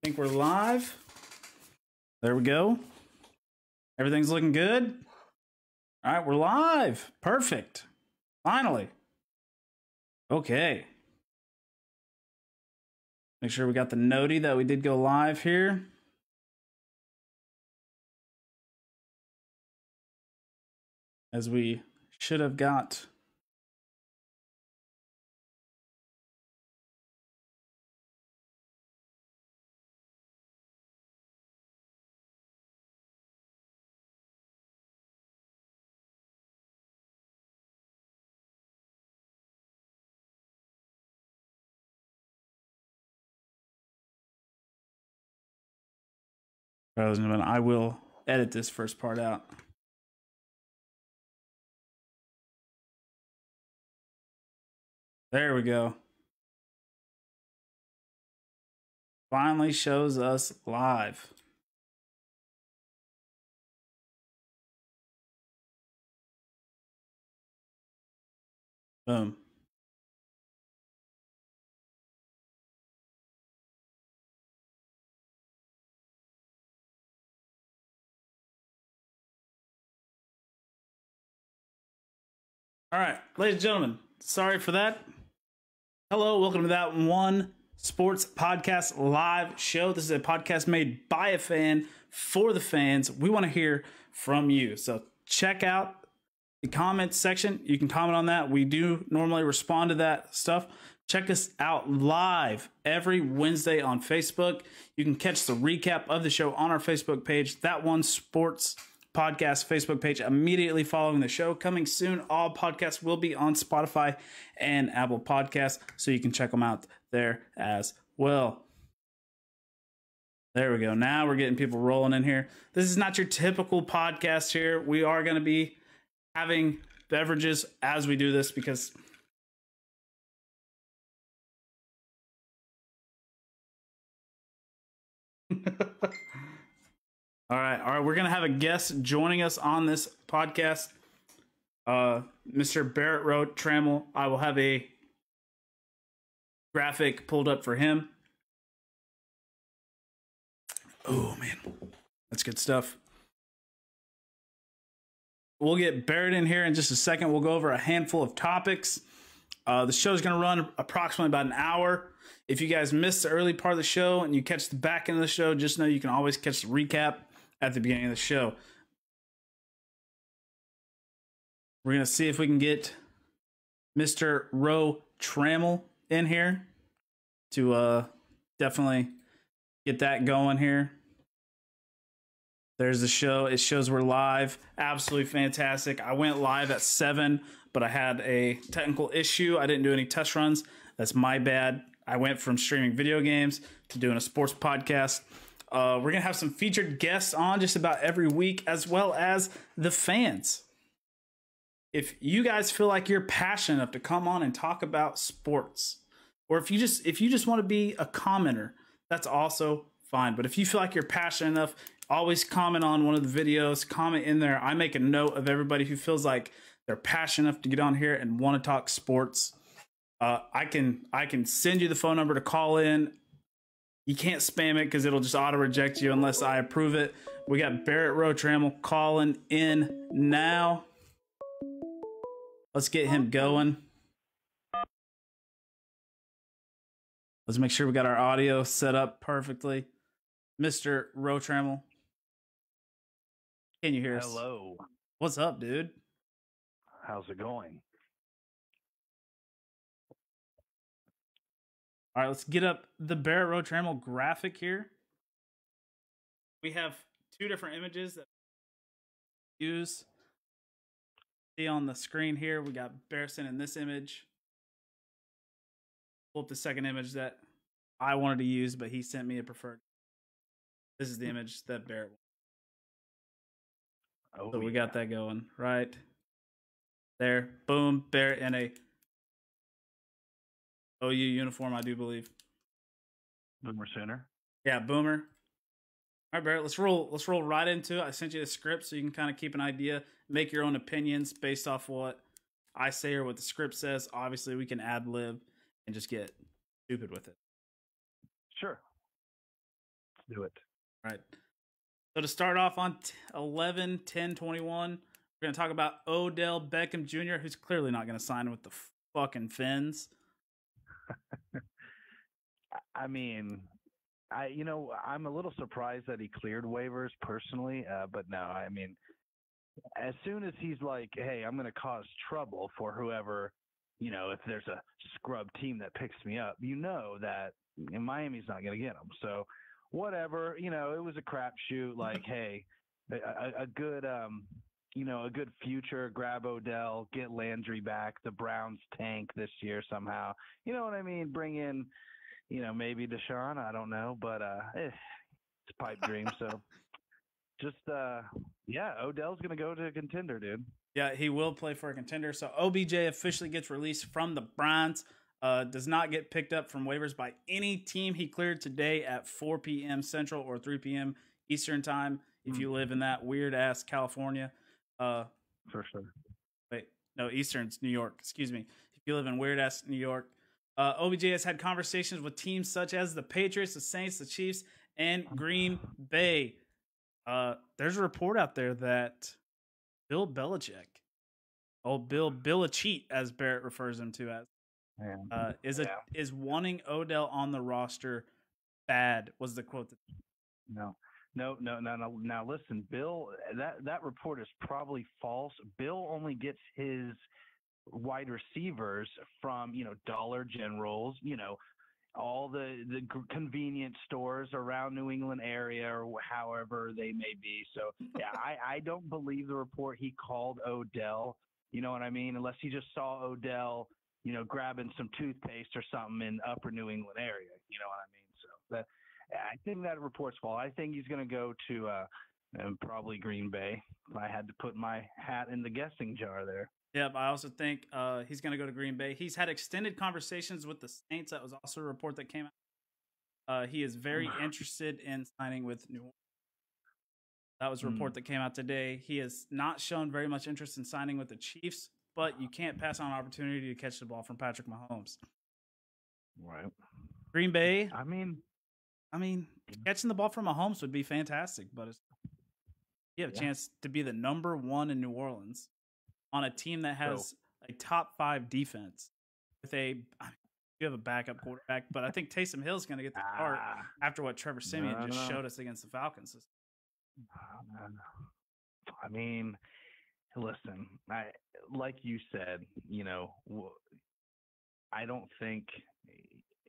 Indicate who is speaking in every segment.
Speaker 1: Think we're live. There we go. Everything's looking good. All right, we're live. Perfect. Finally. Okay. Make sure we got the noti that we did go live here. As we should have got. I will edit this first part out. There we go. Finally shows us live. Boom. All right, ladies and gentlemen, sorry for that. Hello, welcome to That One Sports Podcast live show. This is a podcast made by a fan for the fans. We want to hear from you. So check out the comments section. You can comment on that. We do normally respond to that stuff. Check us out live every Wednesday on Facebook. You can catch the recap of the show on our Facebook page, That One Sports Podcast Facebook page, immediately following the show. Coming soon, all podcasts will be on Spotify and Apple Podcasts, so you can check them out there as well. There we go. Now we're getting people rolling in here. This is not your typical podcast here. We are going to be having beverages as we do this because All right. We're gonna have a guest joining us on this podcast, Mr. Barrett Rowe Trammell. I will have a graphic pulled up for him. Oh man, that's good stuff. We'll get Barrett in here in just a second. We'll go over a handful of topics. The show's gonna run approximately about an hour. If you guys missed the early part of the show and you catch the back end of the show, just know you can always catch the recap at the beginning of the show. We're going to see if we can get Mr. Rowe Trammell in here to definitely get that going here. There's the show. It shows we're live. Absolutely fantastic. I went live at 7, but I had a technical issue. I didn't do any test runs. That's my bad. I went from streaming video games to doing a sports podcast. We're going to have some featured guests on just about every week, as well as the fans. If you guys feel like you're passionate enough to come on and talk about sports, or if you just want to be a commenter, that's also fine. But if you feel like you're passionate enough, always comment on one of the videos, comment in there. I make a note of everybody who feels like they're passionate enough to get on here and want to talk sports. I can send you the phone number to call in. You can't spam it because it'll just auto reject you unless I approve it. We got Barrett Rowe Trammell calling in now. Let's get him going. Let's make sure we got our audio set up perfectly. Mr. Rowe Trammell, can you hear us?
Speaker 2: Hello.
Speaker 1: What's up, dude?
Speaker 2: How's it going?
Speaker 1: All right, let's get up the Barrett Rowe Trammell graphic here. We have two different images that we use. See on the screen here, we got Barrison in this image. Pull up the second image that I wanted to use, but he sent me a preferred. This is the image that Barrett wanted. So we got that going right there. Boom, Barrett in a OU uniform, I do believe.
Speaker 2: Boomer Center.
Speaker 1: Yeah, Boomer. All right, Barrett, let's roll right into it. I sent you the script so you can kind of keep an idea, make your own opinions based off what I say or what the script says. Obviously, we can ad lib and just get stupid with it.
Speaker 2: Sure. do it.
Speaker 1: Right. So to start off on 11/10/21, we're going to talk about Odell Beckham Jr., who's clearly not going to sign with the fucking Fins.
Speaker 2: I mean, I'm a little surprised that he cleared waivers personally, but no, I mean, as soon as he's like, hey, I'm going to cause trouble for whoever, if there's a scrub team that picks me up, that Miami's not going to get him. So whatever, it was a crapshoot. Like, hey, a good, a good future, grab Odell, get Landry back. The Browns tank this year somehow. You know what I mean? Bring in, maybe Deshaun. I don't know, but it's a pipe dream. So just, Odell's going to go to a contender, dude.
Speaker 1: Yeah, he will play for a contender. So OBJ officially gets released from the Browns. Does not get picked up from waivers by any team. He cleared today at 4 p.m. Central or 3 p.m. Eastern time. If you live in that weird ass California,
Speaker 2: for sure.
Speaker 1: Wait, no, Eastern's New York. Excuse me. If you live in weird ass New York, OBJ has had conversations with teams such as the Patriots, the Saints, the Chiefs, and Green Bay. There's a report out there that Bill Belichick, Bill Belichick, as Barrett refers him to as, is wanting Odell on the roster. Bad was the quote.
Speaker 2: No. Now listen, Bill. That report is probably false. Bill only gets his wide receivers from Dollar Generals, all the convenience stores around New England area or however they may be. So yeah, I don't believe the report he called Odell. You know what I mean? Unless he just saw Odell, grabbing some toothpaste or something in upper New England area. You know what I mean? So I think that report's false. I think he's going to go to probably Green Bay. If I had to put my hat in the guessing jar there.
Speaker 1: Yep, I also think he's going to go to Green Bay. He's had extended conversations with the Saints. That was also a report that came out. He is very interested in signing with New Orleans. That was a report that came out today. He has not shown very much interest in signing with the Chiefs, but you can't pass on an opportunity to catch the ball from Patrick Mahomes.
Speaker 2: Right.
Speaker 1: Green Bay.
Speaker 2: I mean,
Speaker 1: catching the ball from Mahomes would be fantastic, but you have a chance to be the number one in New Orleans on a team that has a top 5 defense with you have a backup quarterback, but I think Taysom Hill's going to get the start after what Trevor Siemian just showed us against the Falcons.
Speaker 2: I mean, listen, like you said, I don't think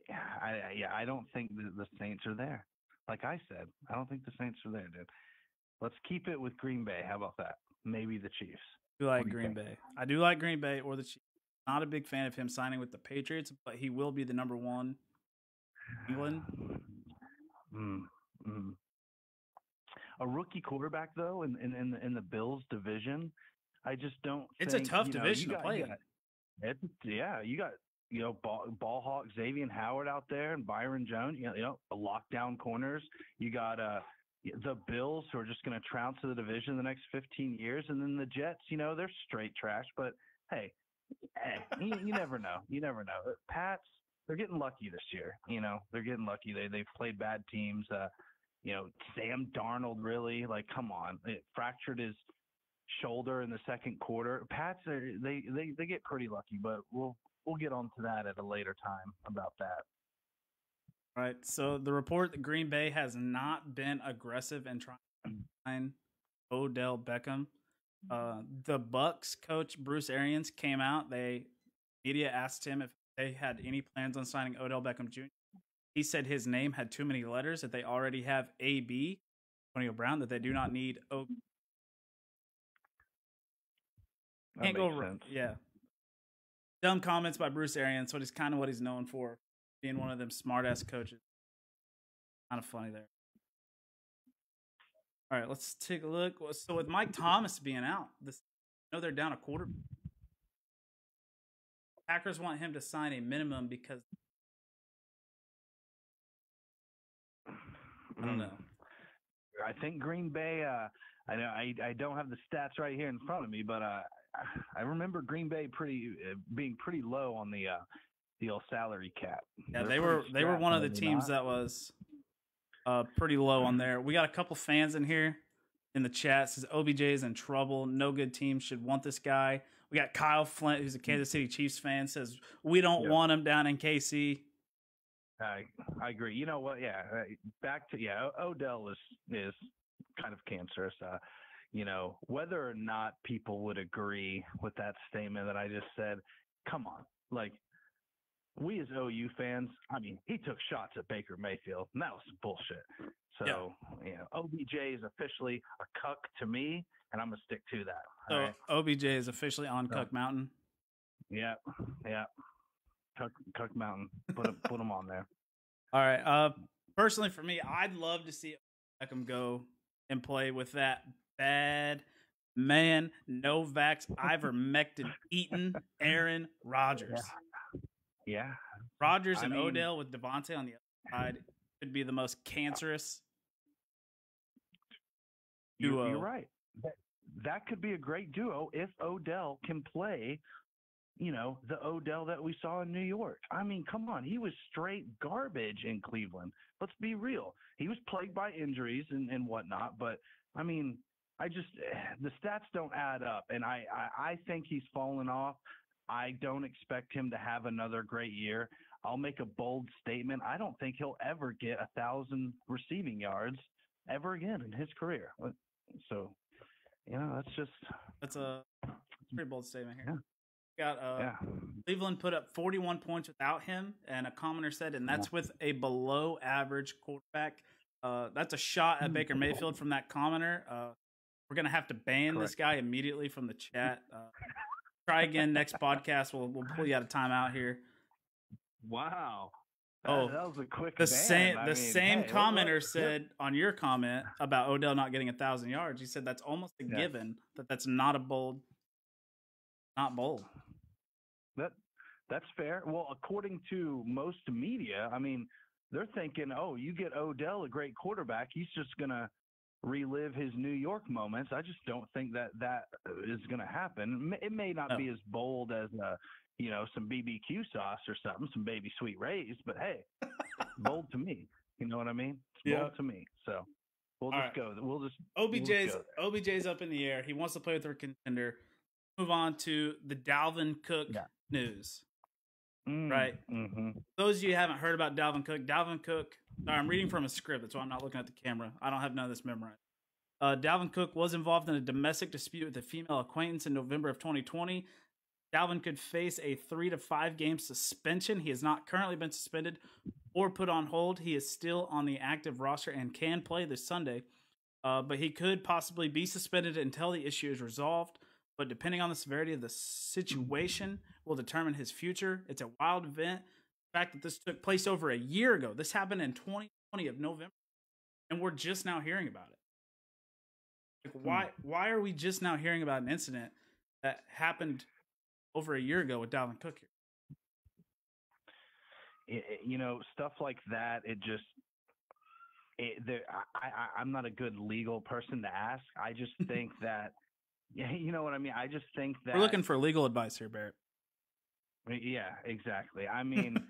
Speaker 2: the Saints are there. Like I said, I don't think the Saints are there, dude. Let's keep it with Green Bay. How about that? Maybe the Chiefs.
Speaker 1: I do like Green Bay. I do like Green Bay or the Chiefs. Not a big fan of him signing with the Patriots, but he will be the number one in England.
Speaker 2: A rookie quarterback though in the Bills division, I just don't.
Speaker 1: It's a tough division to play in.
Speaker 2: You got ball hawk Xavier Howard out there and Byron Jones. The lockdown corners. You got the Bills, who are just going to trounce to the division in the next 15 years, and then the Jets. They're straight trash. But hey, you never know. You never know. Pats, they're getting lucky this year. They're getting lucky. They've played bad teams. Sam Darnold, really, like, come on, it fractured his shoulder in the second quarter. Pats, they get pretty lucky, but we'll get on to that at a later time about that.
Speaker 1: Right. So the report that Green Bay has not been aggressive in trying to sign Odell Beckham. The Bucks coach Bruce Arians came out. Media asked him if they had any plans on signing Odell Beckham Jr. He said his name had too many letters, that they already have AB, Antonio Brown, that they do not need O. Can't go wrong. Yeah. Dumb comments by Bruce Arians, what he's known for, being one of them smart ass coaches. Kind of funny there. All right, let's take a look. So with Mike Thomas being out, they're down a quarter. Packers want him to sign a minimum because I don't know.
Speaker 2: I think Green Bay. I know I don't have the stats right here in front of me, but I remember Green Bay being pretty low on the old salary cap.
Speaker 1: Yeah, they were one of the teams that was. pretty low on there. We got a couple fans in here in the chat. Says OBJ is in trouble. No good team should want this guy. We got Kyle Flint, who's a Kansas City Chiefs fan, says we don't want him down in KC.
Speaker 2: I agree. You know what? Yeah, back to Odell is kind of cancerous. You know, whether or not people would agree with that statement that I just said, come on, like. We as OU fans, I mean, he took shots at Baker Mayfield, and that was some bullshit. So, OBJ is officially a cuck to me, and I'm going to stick to that.
Speaker 1: So,
Speaker 2: right?
Speaker 1: OBJ is officially on Cuck Mountain?
Speaker 2: Yeah. Cuck Mountain. Put him on there.
Speaker 1: All right. Personally, for me, I'd love to see Beckham go and play with that bad man, no vax, ivermectin eating Aaron Rodgers.
Speaker 2: Yeah.
Speaker 1: Rodgers and Odell with Devontae on the other side could be the most cancerous duo.
Speaker 2: You're right. That could be a great duo if Odell can play, you know, the Odell that we saw in New York. I mean, come on. He was straight garbage in Cleveland. Let's be real. He was plagued by injuries and whatnot. But, I mean, the stats don't add up. And I think he's fallen off. I don't expect him to have another great year. I'll make a bold statement. I don't think he'll ever get 1,000 receiving yards ever again in his career. So, you know,
Speaker 1: that's a pretty bold statement here.
Speaker 2: Yeah.
Speaker 1: Got Cleveland put up 41 points without him, and a commenter said, and that's with a below average quarterback. That's a shot at Baker Mayfield from that commenter. We're gonna have to ban this guy immediately from the chat. Try again next podcast. We'll pull you out of timeout here.
Speaker 2: Wow.
Speaker 1: That
Speaker 2: was a quick
Speaker 1: the same commenter said on your comment about Odell not getting 1,000 yards. He said that's almost a given, that's not bold.
Speaker 2: That's fair. Well, according to most media, I mean, they're thinking, you get Odell, a great quarterback, he's just gonna relive his New York moments. I just don't think that is going to happen. It may not be as bold as some BBQ sauce or something, some baby sweet rays, but hey, bold to me. You know what I mean? It's bold to me. So we'll just go. We'll just
Speaker 1: OBJ's up in the air. He wants to play with their contender. Move on to the Dalvin Cook news. Right.
Speaker 2: Mm-hmm.
Speaker 1: Those of you who haven't heard about Dalvin Cook, sorry, I'm reading from a script. That's why I'm not looking at the camera. I don't have none of this memorized. Dalvin Cook was involved in a domestic dispute with a female acquaintance in November of 2020. Dalvin could face a 3 to 5 game suspension. He has not currently been suspended or put on hold. He is still on the active roster and can play this Sunday. But he could possibly be suspended until the issue is resolved. But depending on the severity of the situation will determine his future. It's a wild event. The fact that this took place over a year ago. This happened in 2020 of November. And we're just now hearing about it. Like, why are we just now hearing about an incident that happened over a year ago with Dalvin Cook here?
Speaker 2: Stuff like that, I'm not a good legal person to ask. I just think that, you know what I mean? I just think that...
Speaker 1: We're looking for legal advice here, Barrett.
Speaker 2: Yeah, exactly. I mean,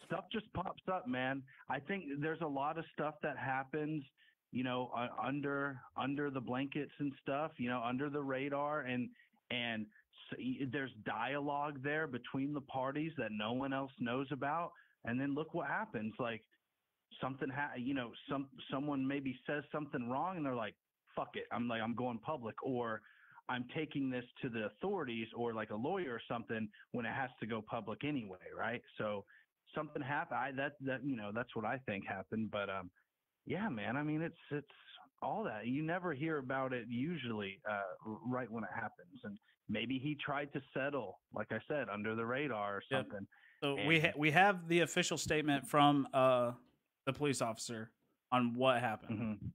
Speaker 2: stuff just pops up, man. I think there's a lot of stuff that happens, under the blankets and stuff, under the radar, and so there's dialogue there between the parties that no one else knows about. And then look what happens. Like someone maybe says something wrong and they're like, fuck it. I'm going public, or I'm taking this to the authorities, or like a lawyer or something, when it has to go public anyway. Right. So something happened. That's what I think happened. But, yeah, man, I mean, it's all that. You never hear about it usually right when it happens. And maybe he tried to settle, like I said, under the radar or something.
Speaker 1: So we have the official statement from the police officer on what happened.
Speaker 2: Mm-hmm.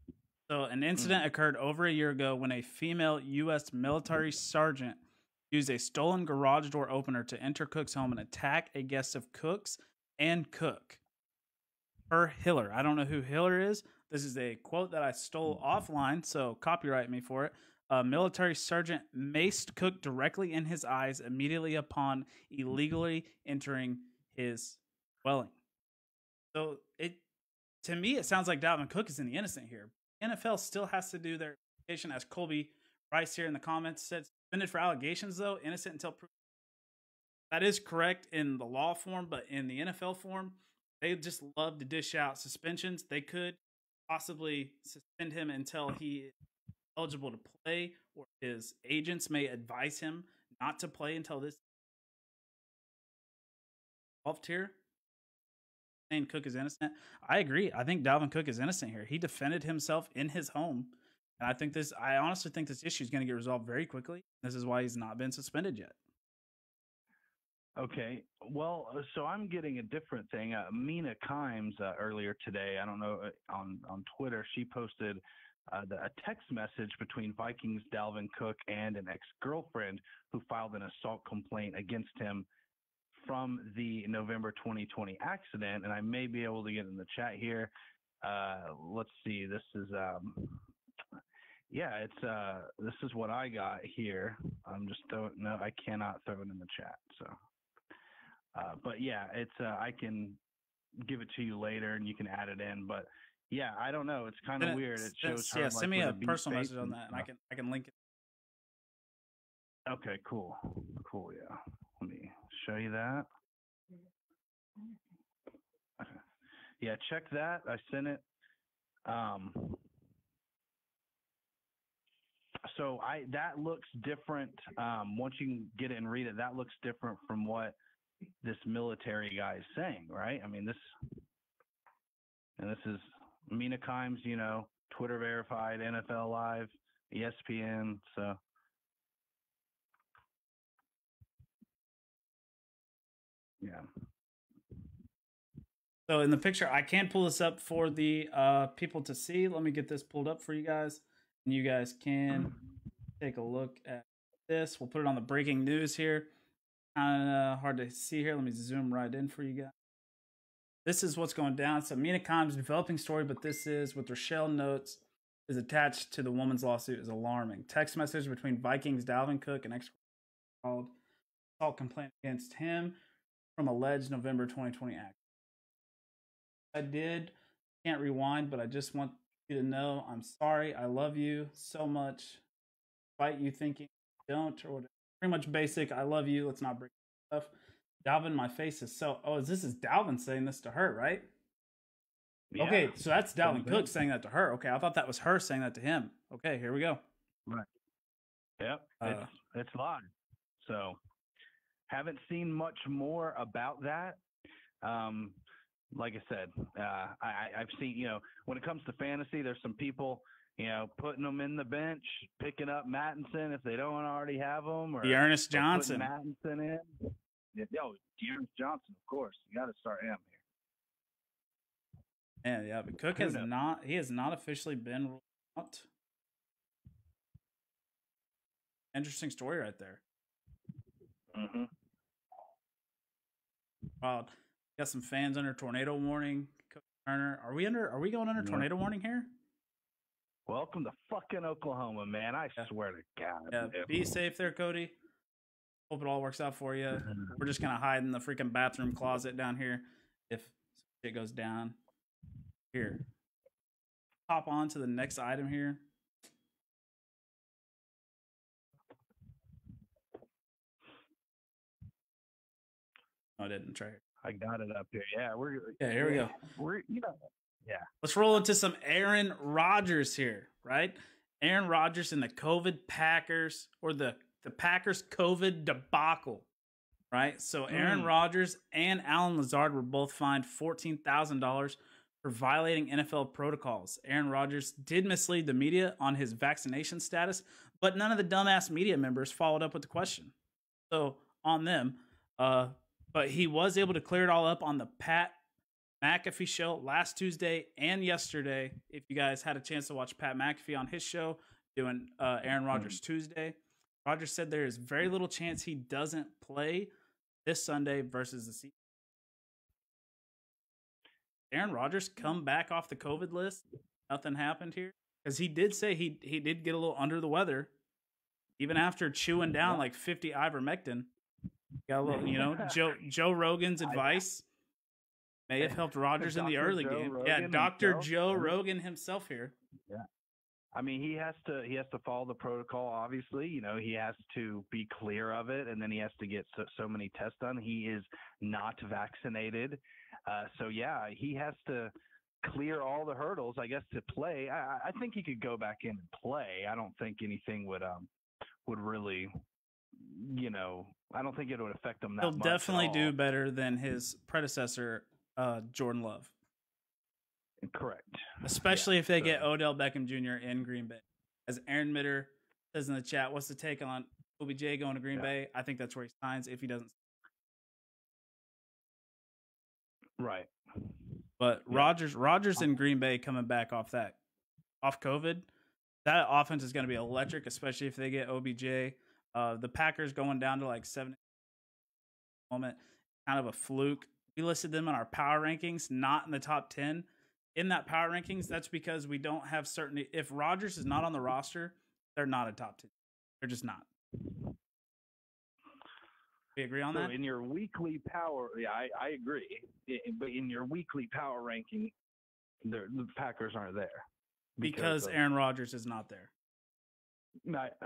Speaker 1: So an incident occurred over a year ago when a female U.S. military sergeant used a stolen garage door opener to enter Cook's home and attack a guest of Cook's and Cook. Per Hiller. I don't know who Hiller is. This is a quote that I stole offline, so copyright me for it. A military sergeant maced Cook directly in his eyes immediately upon illegally entering his dwelling. So to me, it sounds like Dalvin Cook is in the innocent here. NFL still has to do their investigation, as Colby Rice here in the comments said. Suspended for allegations, though, innocent until proven. That is correct in the law form, but in the NFL form, they just love to dish out suspensions. They could possibly suspend him until he is eligible to play, or his agents may advise him not to play until this 12th tier. Saying Cook is innocent. I agree. I think Dalvin Cook is innocent here. He defended himself in his home. And I honestly think this issue is going to get resolved very quickly. This is why he's not been suspended yet.
Speaker 2: Okay. Well, so I'm getting a different thing. Mina Kimes earlier today, I don't know, on Twitter, she posted a text message between Vikings Dalvin Cook and an ex-girlfriend who filed an assault complaint against him from the November 2020 accident. And I may be able to get in the chat here. Let's see. This is this is what I got here. I'm just no, I cannot throw it in the chat. So, but yeah, it's I can give it to you later and you can add it in. But yeah, I don't know. It's kind of weird. It shows her,
Speaker 1: send me a personal message on that, and I can link it.
Speaker 2: Okay, cool. Yeah, let me show you that. Okay. Yeah, check that. I sent it. So that looks different. Once you can get it and read it, that looks different from what this military guy is saying, right? I mean, this is Mina Kimes, Twitter verified, NFL Live, ESPN. So yeah.
Speaker 1: So in the picture, I can't pull this up for the people to see. Let me get this pulled up for you guys. And you guys can take a look at this. We'll put it on the breaking news here. Kind of hard to see here. Let me zoom right in for you guys. This is what's going down. So Mina Kimes' developing story, but this is what Rochelle notes is attached to the woman's lawsuit is alarming. Text message between Vikings Dalvin Cook and called assault complaint against him from alleged November 2020 act. Can't rewind, but I just want you to know I'm sorry. I love you so much. Despite you thinking I don't, or whatever. Pretty much basic. I love you. Let's not break stuff. Dalvin, my face is so. Oh, this is Dalvin saying this to her, right? Yeah. Okay, so that's Dalvin Cook saying that to her. Okay, I thought that was her saying that to him. Okay, here we go.
Speaker 2: Right. Yep. It's live. So, haven't seen much more about that. Like I said, I've seen, when it comes to fantasy, there's some people, putting them in the bench, picking up Mattinson if they don't already have them, or
Speaker 1: Ernest Johnson.
Speaker 2: Mattinson in. Ernest Johnson, of course. You got to start him here.
Speaker 1: Yeah, but Cook has not officially been ruled out. Interesting story right there.
Speaker 2: Mm-hmm.
Speaker 1: Wow. Got some fans under tornado warning. Cook Turner. Are we going under tornado warning here?
Speaker 2: Welcome to fucking Oklahoma, man. I swear to God.
Speaker 1: Yeah, be safe there, Cody. Hope it all works out for you. We're just gonna hide in the freaking bathroom closet down here if shit goes down. Here. Hop on to the next item here. No, I didn't try it.
Speaker 2: I got it up here. Yeah,
Speaker 1: here we go.
Speaker 2: Yeah.
Speaker 1: Let's roll into some Aaron Rodgers here, right? Aaron Rodgers and the COVID Packers, or the Packers COVID debacle, right? So Aaron Rodgers and Alan Lazard were both fined $14,000 for violating NFL protocols. Aaron Rodgers did mislead the media on his vaccination status, but none of the dumbass media members followed up with the question. So on them, but he was able to clear it all up on the Pat McAfee show last Tuesday and yesterday. If you guys had a chance to watch Pat McAfee on his show doing Aaron Rodgers Tuesday, Rodgers said there is very little chance he doesn't play this Sunday versus the Seahawks. Aaron Rodgers come back off the COVID list? Nothing happened here? Because he did say he did get a little under the weather, even after chewing down like 50 ivermectin. Got a little, Joe Rogan's advice. May have helped Rodgers in the
Speaker 2: Dr.
Speaker 1: early
Speaker 2: Joe
Speaker 1: game.
Speaker 2: Rogan
Speaker 1: Yeah, Dr.
Speaker 2: himself.
Speaker 1: Joe Rogan himself here.
Speaker 2: Yeah. I mean, he has to follow the protocol. Obviously, he has to be clear of it, and then he has to get so many tests done. He is not vaccinated, so yeah, he has to clear all the hurdles, I guess, to play. I think he could go back in and play. I don't think anything would really, I don't think it would affect him that
Speaker 1: He'll
Speaker 2: much.
Speaker 1: definitely do better than his predecessor, Jordan Love.
Speaker 2: Correct.
Speaker 1: Especially if they get Odell Beckham Jr. in Green Bay. As Aaron Mitter says in the chat, what's the take on OBJ going to Green Bay? I think that's where he signs if he doesn't.
Speaker 2: Right.
Speaker 1: But Rodgers in Green Bay coming back off COVID, that offense is going to be electric, especially if they get OBJ. The Packers going down to like 7 moment, kind of a fluke. We listed them in our power rankings, not in the top 10. In that power rankings, that's because we don't have certainty. If Rodgers is not on the roster, they're not a top 10. They're just not. We agree on that?
Speaker 2: In your weekly power, I agree. But in your weekly power ranking, the Packers aren't there.
Speaker 1: Because Aaron Rodgers is not there.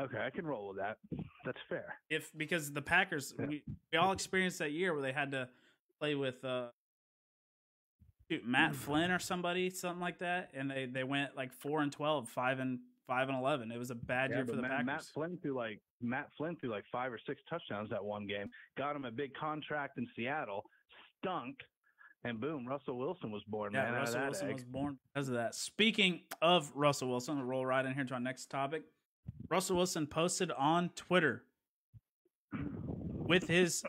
Speaker 2: Okay, I can roll with that. That's fair.
Speaker 1: Because the Packers, we all experienced that year where they had to play with Matt Flynn or something like that, and they went like 4-12, 5-11. It was a bad year for the Packers.
Speaker 2: Matt Flynn threw like 5 or 6 touchdowns that one game. Got him a big contract in Seattle. Stunk, and boom, Russell Wilson was born.
Speaker 1: Yeah, Russell Wilson was born because of that. Speaking of Russell Wilson, we'll roll right in here to our next topic. Russell Wilson posted on Twitter with his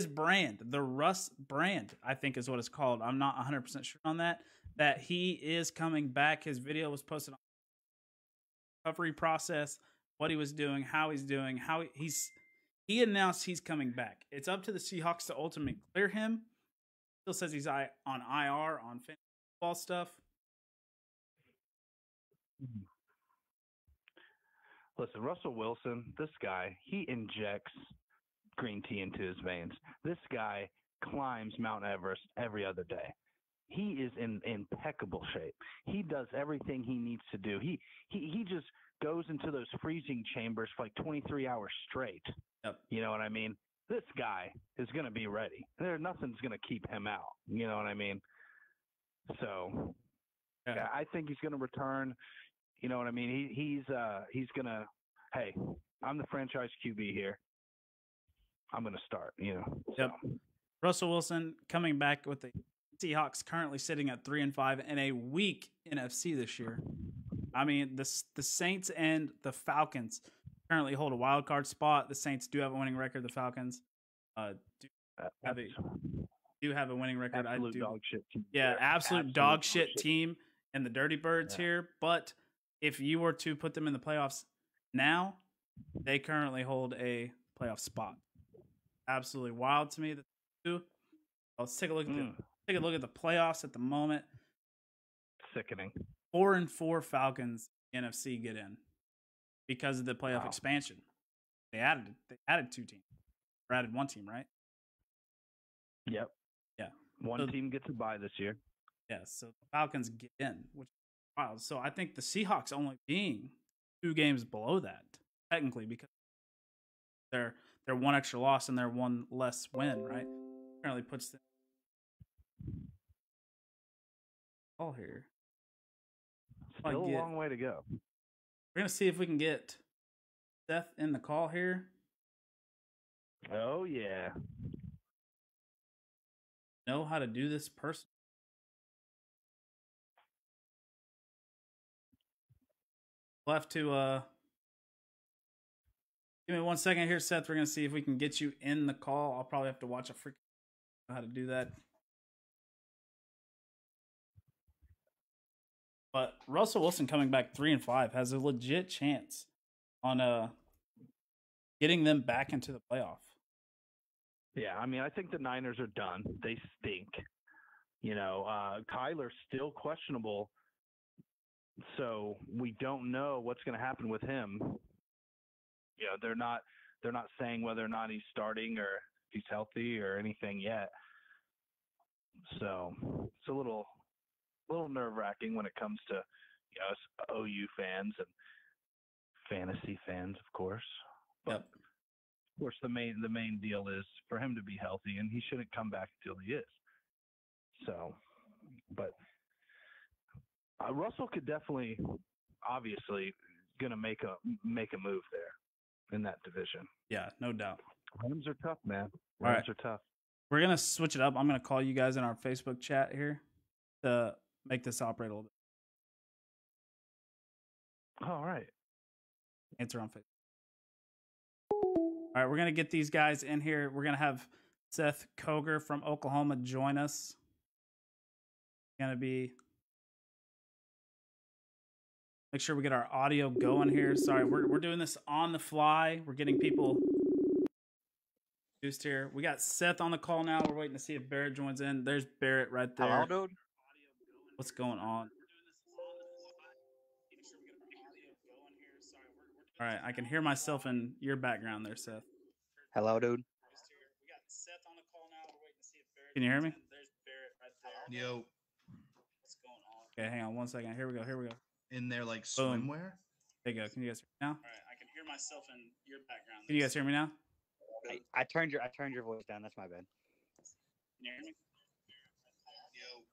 Speaker 1: brand, the Russ brand, I think is what it's called. I'm not 100% sure on that he is coming back. His video was posted on the recovery process, what he was doing, how he's doing, he announced he's coming back. It's up to the Seahawks to ultimately clear him. Still says he's on IR on fantasy football stuff.
Speaker 2: Listen, Russell Wilson, this guy, he injects green tea into his veins. This guy climbs Mount Everest every other day. He is in impeccable shape. He does everything he needs to do. He just goes into those freezing chambers for like 23 hours straight.
Speaker 1: Yep.
Speaker 2: You know what I mean? This guy is going to be ready. Nothing's going to keep him out. You know what I mean? So yeah, I think he's going to return. You know what I mean? He's going to, hey, I'm the franchise QB here. I'm going to start, So.
Speaker 1: Yep. Russell Wilson coming back with the Seahawks currently sitting at 3-5 in a weak NFC this year. I mean, the Saints and the Falcons currently hold a wild card spot. The Saints do have a winning record. The Falcons do have a winning record.
Speaker 2: Absolute dog shit team.
Speaker 1: Yeah, absolute dog shit team and the Dirty Birds here. But if you were to put them in the playoffs now, they currently hold a playoff spot. Absolutely wild to me. Let's take a look at the playoffs at the moment.
Speaker 2: Sickening.
Speaker 1: 4-4 Falcons NFC get in because of the playoff expansion. They added 2 teams. Or added 1 team, right?
Speaker 2: Yep.
Speaker 1: Yeah.
Speaker 2: One team gets a bye this year.
Speaker 1: Yeah, so the Falcons get in, which is wild. So I think the Seahawks only being 2 games below that, technically, because they're 1 extra loss and they're 1 less win, right? Apparently puts them all here.
Speaker 2: Still a long way to go.
Speaker 1: We're gonna see if we can get Seth in the call here.
Speaker 2: Oh yeah.
Speaker 1: Know how to do this person. We'll have to give me 1 second here, Seth. We're gonna see if we can get you in the call. I'll probably have to watch a freaking how to do that. But Russell Wilson coming back 3-5 has a legit chance on getting them back into the playoff.
Speaker 2: Yeah, I mean, I think the Niners are done. They stink. Kyler's still questionable, so we don't know what's going to happen with him. They're not saying whether or not he's starting or if he's healthy or anything yet. So it's a little nerve wracking when it comes to us OU fans and fantasy fans, of course. But
Speaker 1: Yep.
Speaker 2: of course, the main deal is for him to be healthy, and he shouldn't come back until he is. So, but Russell could definitely, obviously, gonna make a move there in that division.
Speaker 1: Yeah, no doubt.
Speaker 2: Rams are tough, man.
Speaker 1: All
Speaker 2: Rams
Speaker 1: right.
Speaker 2: are tough.
Speaker 1: We're gonna switch it up. I'm gonna call you guys in our Facebook chat here to make this operate a little bit.
Speaker 2: All right.
Speaker 1: Answer on Facebook. All right, we're gonna get these guys in here. We're gonna have Seth Koger from Oklahoma join us. Gonna be. Make sure we get our audio going here. Sorry, we're doing this on the fly. We're getting people introduced here. We got Seth on the call now. We're waiting to see if Barrett joins in. There's Barrett right there.
Speaker 3: Hello, dude.
Speaker 1: What's going on? All right, I can hear myself in your background there, Seth.
Speaker 3: Hello, dude.
Speaker 1: Can you hear me?
Speaker 4: Yo,
Speaker 1: Okay, hang on 1 second. Here we go.
Speaker 4: in there like
Speaker 1: Boom.
Speaker 4: swimwear.
Speaker 1: There you go. Can you guys hear me now?
Speaker 5: All right, I can hear myself in your background.
Speaker 1: Can you guys hear me now?
Speaker 3: I turned your voice down. That's my bad.
Speaker 5: Can you hear me?
Speaker 4: Yo,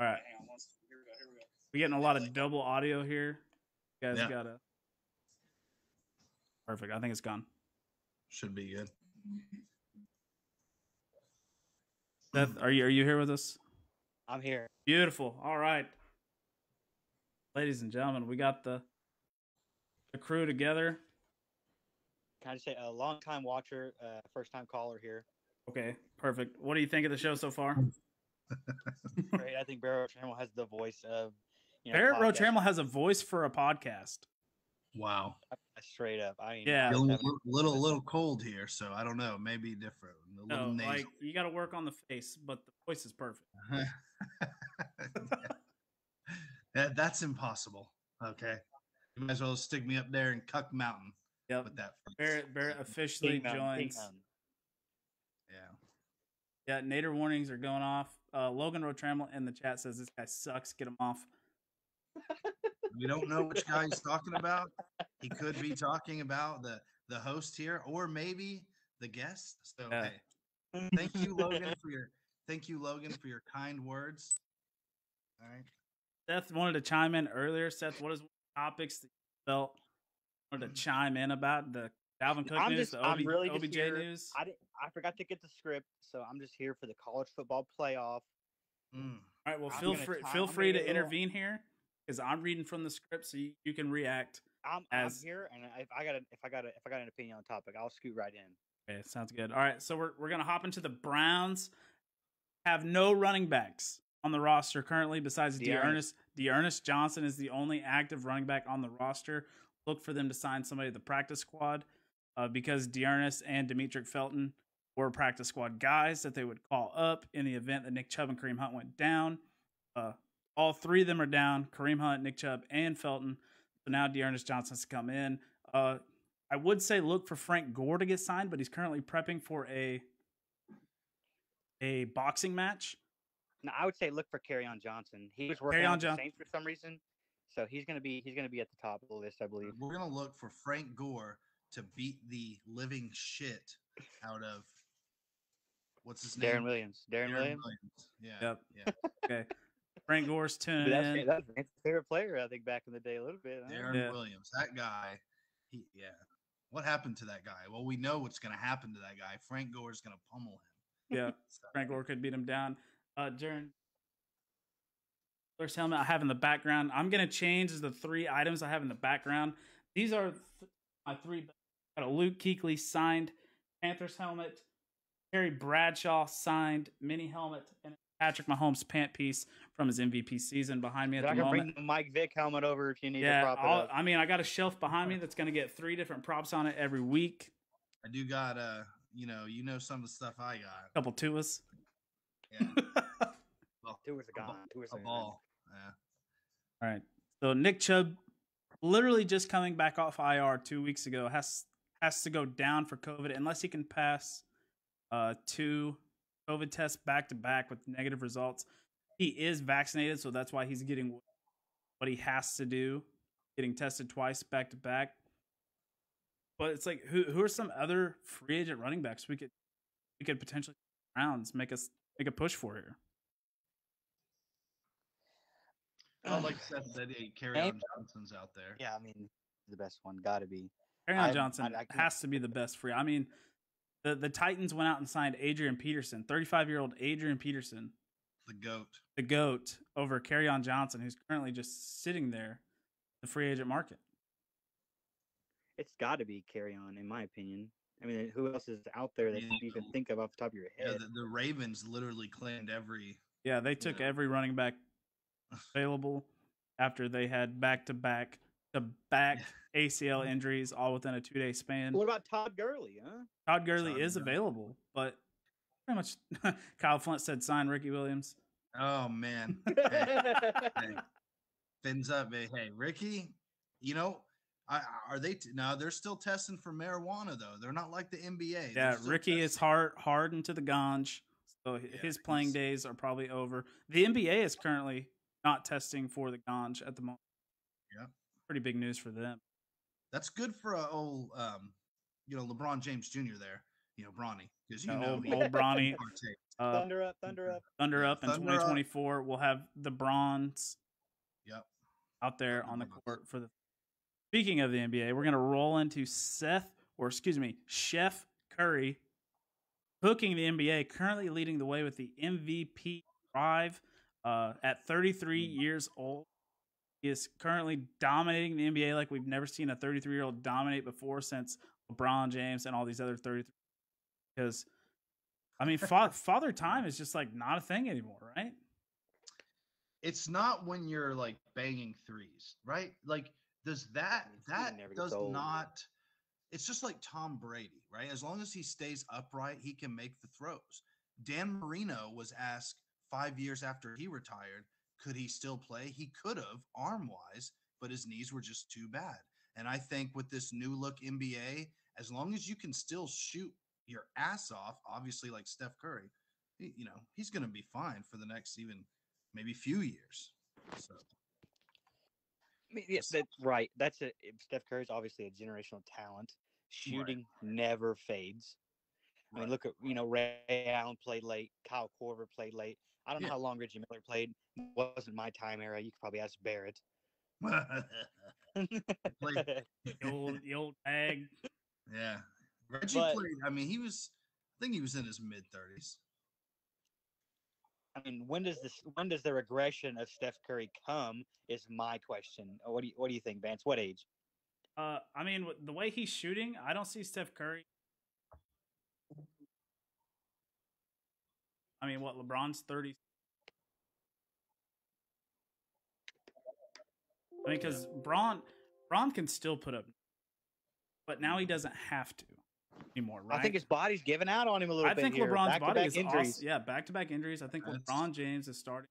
Speaker 1: All right.
Speaker 5: Hang on one second. Here we go.
Speaker 1: We're getting a lot of double audio here. You guys
Speaker 4: Yeah.
Speaker 1: gotta. Perfect. I think it's gone.
Speaker 4: should be good.
Speaker 1: Seth, are you here with us?
Speaker 3: I'm here.
Speaker 1: Beautiful. All right. Ladies and gentlemen, we got the crew together.
Speaker 3: Can I just say a long time watcher, first time caller here.
Speaker 1: Okay, perfect. What do you think of the show so far?
Speaker 3: Great. I think Barrett Trammell has the voice of
Speaker 1: Barrett Roach
Speaker 3: podcast.
Speaker 1: Hamill has a voice for a podcast.
Speaker 4: Wow,
Speaker 3: Straight up. I mean,
Speaker 1: Yeah.
Speaker 4: feeling a little cold here, so I don't know. Maybe different. A little
Speaker 1: No,
Speaker 4: nasal.
Speaker 1: like you got to work on the face, but the voice is perfect.
Speaker 4: That's impossible. Okay, you might as well stick me up there in Cuck Mountain
Speaker 1: Yep.
Speaker 4: with that.
Speaker 1: Barrett officially
Speaker 3: King Mountain, King
Speaker 1: joins.
Speaker 3: Mountain.
Speaker 4: Yeah.
Speaker 1: Yeah, Nader warnings are going off. Logan Rotramel in the chat says this guy sucks. Get him off.
Speaker 4: We don't know which guy he's talking about. He could be talking about the host here, or maybe the guest. So
Speaker 1: Yeah.
Speaker 4: hey, thank you, Logan, for your kind words. All right.
Speaker 1: Seth wanted to chime in earlier. Seth, what is one of the topics that you felt wanted to chime in about? The Dalvin Cook news, the
Speaker 3: I'm really just
Speaker 1: OBJ
Speaker 3: here.
Speaker 1: news?
Speaker 3: I forgot to get the script, so I'm just here for the college football playoff.
Speaker 4: Mm.
Speaker 1: All right, well,
Speaker 3: I'm
Speaker 1: feel
Speaker 3: gonna
Speaker 1: free
Speaker 3: chime
Speaker 1: feel
Speaker 3: in
Speaker 1: free
Speaker 3: a
Speaker 1: to
Speaker 3: little.
Speaker 1: intervene here because I'm reading from the script, so you can react.
Speaker 3: I'm
Speaker 1: As-
Speaker 3: here, and if I got an opinion on the topic, I'll scoot right in.
Speaker 1: Okay, sounds good. All right, so we're gonna hop into the Browns. Have no running backs on the roster currently besides
Speaker 3: Dearness.
Speaker 1: Dearness Johnson is the only active running back on the roster. Look for them to sign somebody to the practice squad because Dearness and Demetric Felton were practice squad guys that they would call up in the event that Nick Chubb and Kareem Hunt went down. All three of them are down: Kareem Hunt, Nick Chubb, and Felton. So now Dearness Johnson has to come in. I would say look for Frank Gore to get signed, but he's currently prepping for a boxing match.
Speaker 3: Now, I would say look for Kerryon Johnson. He was working
Speaker 1: Kerryon
Speaker 3: on the
Speaker 1: Johnson.
Speaker 3: Saints for some reason, so he's gonna be at the top of the list, I believe.
Speaker 4: We're gonna look for Frank Gore to beat the living shit out of what's his name?
Speaker 3: Darren Williams. Darren Williams.
Speaker 4: Yeah.
Speaker 1: Yep.
Speaker 4: Yeah.
Speaker 1: Okay. Frank Gore's tuning
Speaker 3: Dude,
Speaker 1: in.
Speaker 3: that's Vance's favorite player, I think, back in the day a little bit. Huh?
Speaker 4: Darren
Speaker 1: Yeah.
Speaker 4: Williams. That guy. Yeah. What happened to that guy? Well, we know what's gonna happen to that guy. Frank Gore's gonna pummel him.
Speaker 1: Yeah.
Speaker 4: So,
Speaker 1: Frank Gore could beat him down. Darren. First helmet I have in the background. I'm going to change the three items I have in the background. These are my three. Got a Luke Kuechly signed Panthers helmet, Terry Bradshaw signed mini helmet, and Patrick Mahomes pant piece from his MVP season behind me at
Speaker 3: I
Speaker 1: the
Speaker 3: can
Speaker 1: moment.
Speaker 3: bring the Mike Vick helmet over if you need to
Speaker 1: Yeah,
Speaker 3: prop it up.
Speaker 1: I mean, I got a shelf behind me that's going to get 3 different props on it every week.
Speaker 4: I do got you know some of the stuff I got.
Speaker 1: A couple Tuas.
Speaker 4: Yeah. Well,
Speaker 3: Two was a gone. Two was
Speaker 4: a ball. Yeah.
Speaker 1: All right. So Nick Chubb, literally just coming back off IR 2 weeks ago, has to go down for COVID unless he can pass 2 COVID tests back to back with negative results. He is vaccinated, so that's why he's getting what he has to do, getting tested twice back to back. But it's like, who are some other free agent running backs we could potentially rounds make a push for here?
Speaker 4: Well, like Seth said, Kerryon Johnson's out there.
Speaker 3: Yeah, I mean, the best one got to be.
Speaker 1: Kerryon Johnson has to be the best free. I mean, the Titans went out and signed Adrian Peterson, 35-year-old Adrian Peterson, the GOAT, over Kerryon Johnson, who's currently just sitting there, the free agent market.
Speaker 3: It's got to be Kerryon, in my opinion. I mean, who else is out there that you can think of off the top of your head?
Speaker 4: Yeah, the Ravens literally claimed every.
Speaker 1: Yeah, they took every running back available after they had back-to-back ACL injuries all within a 2-day span.
Speaker 3: What about Todd Gurley, huh?
Speaker 1: Todd Gurley is available, but pretty much Kyle Flint said sign Ricky Williams.
Speaker 4: Oh, man. Hey, fins up. Hey, Ricky, are they now they're still testing for marijuana, though. They're not like the NBA.
Speaker 1: Yeah, Ricky is hard into the ganj, so his playing days are probably over. The NBA is currently not testing for the ganj at the moment.
Speaker 4: Yeah.
Speaker 1: Pretty big news for them.
Speaker 4: That's good for old LeBron James Jr. there, Bronny, because
Speaker 1: old Bronny.
Speaker 3: Thunder up.
Speaker 1: Thunder up in 2024. We'll have the Bronze out there on the court for the. Speaking of the NBA, we're going to roll into Chef Curry, hooking the NBA, currently leading the way with the MVP drive at 33 years old. He is currently dominating the NBA like we've never seen a 33-year-old dominate before since LeBron James and all these other 33. Because, I mean, father time is just like not a thing anymore, right?
Speaker 4: It's not when you're like banging threes, right? Like, does that does not? It's just like Tom Brady, right? As long as he stays upright, he can make the throws. Dan Marino was asked 5 years after he retired, could he still play? He could have arm-wise, but his knees were just too bad. And I think with this new look NBA, as long as you can still shoot your ass off, obviously like Steph Curry, he's going to be fine for the next even maybe few years. So.
Speaker 3: I mean, yes, that's right. Steph Curry's obviously a generational talent. Shooting never fades. I mean, look at Ray Allen played late. Kyle Korver played late. I don't know how long Reggie Miller played. It wasn't my time era. You could probably ask Barrett.
Speaker 1: the old tag.
Speaker 4: Yeah, Reggie played. I mean, I think he was in his mid-30s.
Speaker 3: I mean, when does the regression of Steph Curry come? Is my question. What do you think, Vance? What age?
Speaker 1: I mean, the way he's shooting, I don't see Steph Curry. I mean, what, LeBron's 30? I mean, because Bron can still put up, but now he doesn't have to anymore, right?
Speaker 3: I think his body's giving out on him a little bit.
Speaker 1: I think
Speaker 3: here.
Speaker 1: LeBron's body is
Speaker 3: injuries.
Speaker 1: awesome. Yeah, back-to-back injuries. I think LeBron James is starting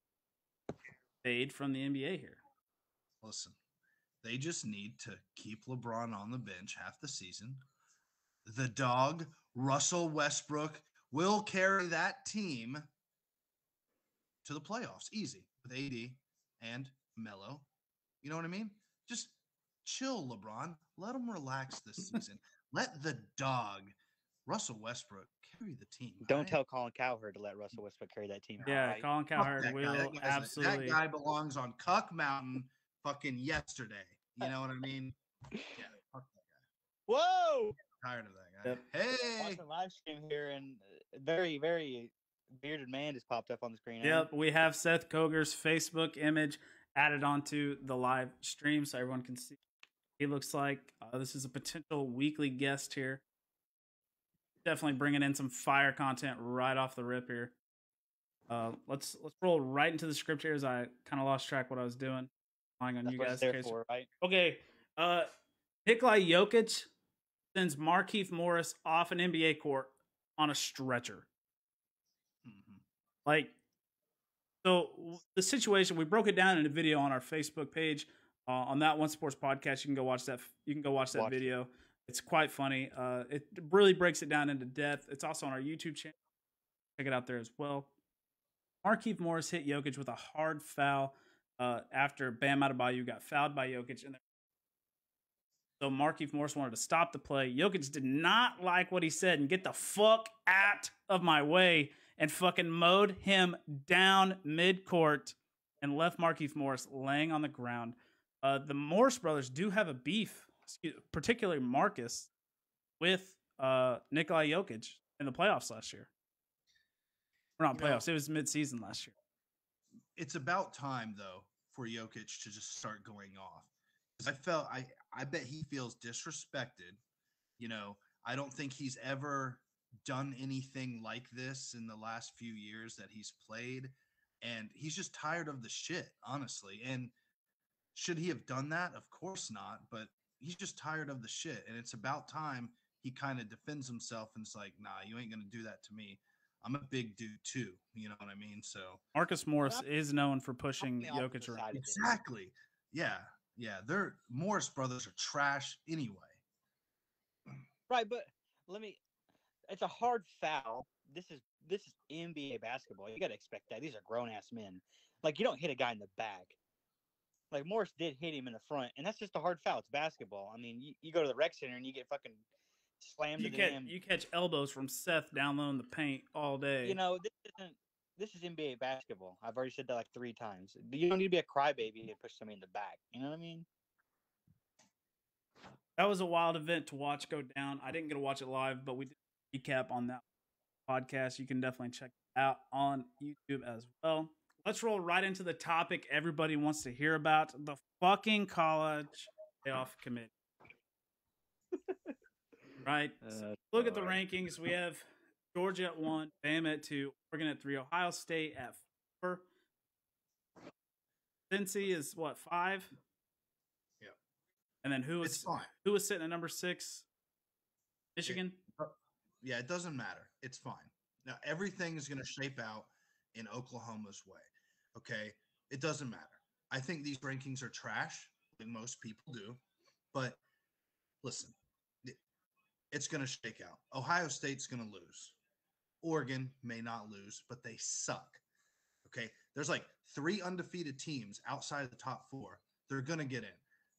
Speaker 1: to fade from the NBA here.
Speaker 4: Listen, they just need to keep LeBron on the bench half the season. The dog, Russell Westbrook, will carry that team to the playoffs easy with AD and Melo. You know what I mean? Just chill, LeBron. Let him relax this season. Let the dog, Russell Westbrook, carry the team.
Speaker 3: Don't tell Colin Cowherd to let Russell Westbrook carry that team.
Speaker 1: Yeah,
Speaker 3: right?
Speaker 1: Colin Cowherd will absolutely.
Speaker 4: That guy belongs on Cuck Mountain fucking yesterday. You know what I mean? Yeah, fuck that guy.
Speaker 3: Whoa!
Speaker 4: I'm tired of that guy.
Speaker 1: Yep.
Speaker 4: Hey!
Speaker 3: Watching live stream here, and a very, very bearded man just popped up on the screen.
Speaker 1: Yep, we have Seth Koger's Facebook image added onto the live stream so everyone can see. He looks like this is a potential weekly guest here. Definitely bringing in some fire content right off the rip here. Let's roll right into the script here as I kind of lost track what I was doing. Relying on
Speaker 3: That's
Speaker 1: you
Speaker 3: what
Speaker 1: guys.
Speaker 3: it's there for, right?
Speaker 1: Okay. Nikola Jokic sends Markieff Morris off an NBA court on a stretcher.
Speaker 4: Mm-hmm.
Speaker 1: Like, so the situation, we broke it down in a video on our Facebook page. On that One Sports podcast, you can go watch that. You can go watch that video. It's quite funny. It really breaks it down into depth. It's also on our YouTube channel. check it out there as well. Markieff Morris hit Jokic with a hard foul after Bam Adebayo got fouled by Jokic. So Markieff Morris wanted to stop the play. Jokic did not like what he said and get the fuck out of my way and fucking mowed him down mid-court and left Markieff Morris laying on the ground. The Morris brothers do have a beef, particularly Marcus, with Nikola Jokic in the playoffs last year. Or not playoffs, it was mid-season last year.
Speaker 4: It's about time, though, for Jokic to just start going off. Because I bet he feels disrespected. You know, I don't think he's ever done anything like this in the last few years that he's played. And he's just tired of the shit, honestly. And should he have done that? Of course not. But he's just tired of the shit. And it's about time he kind of defends himself and it's like, nah, you ain't going to do that to me. I'm a big dude too. You know what I mean? So
Speaker 1: Marcus Morris is known for pushing Jokic around.
Speaker 4: Exactly. Yeah. They're Morris brothers are trash anyway.
Speaker 3: Right, but it's a hard foul. This is NBA basketball. You got to expect that. These are grown ass men. Like, you don't hit a guy in the back. Like, Morris did hit him in the front, and that's just a hard foul. It's basketball. I mean, you go to the rec center and you get fucking slammed into him.
Speaker 1: You catch elbows from Seth down low in the paint all day.
Speaker 3: You know, this is NBA basketball. I've already said that like 3 times. You don't need to be a crybaby and push somebody in the back. You know what I mean?
Speaker 1: That was a wild event to watch go down. I didn't get to watch it live, but we did a recap on that podcast. You can definitely check it out on YouTube as well. Let's roll right into the topic everybody wants to hear about, the fucking college playoff committee. Right? Look at the rankings. We have Georgia at 1, Bama at 2, Oregon at 3, Ohio State at 4. Cincy is what, 5?
Speaker 4: Yeah.
Speaker 1: And then who was sitting at number 6? Michigan?
Speaker 4: Yeah, it doesn't matter. It's fine. Now everything is going to shape out in Oklahoma's way. Okay? It doesn't matter. I think these rankings are trash, like most people do. But listen, it's going to shake out. Ohio State's going to lose. Oregon may not lose, but they suck. Okay? There's like 3 undefeated teams outside of the top 4. They're going to get in.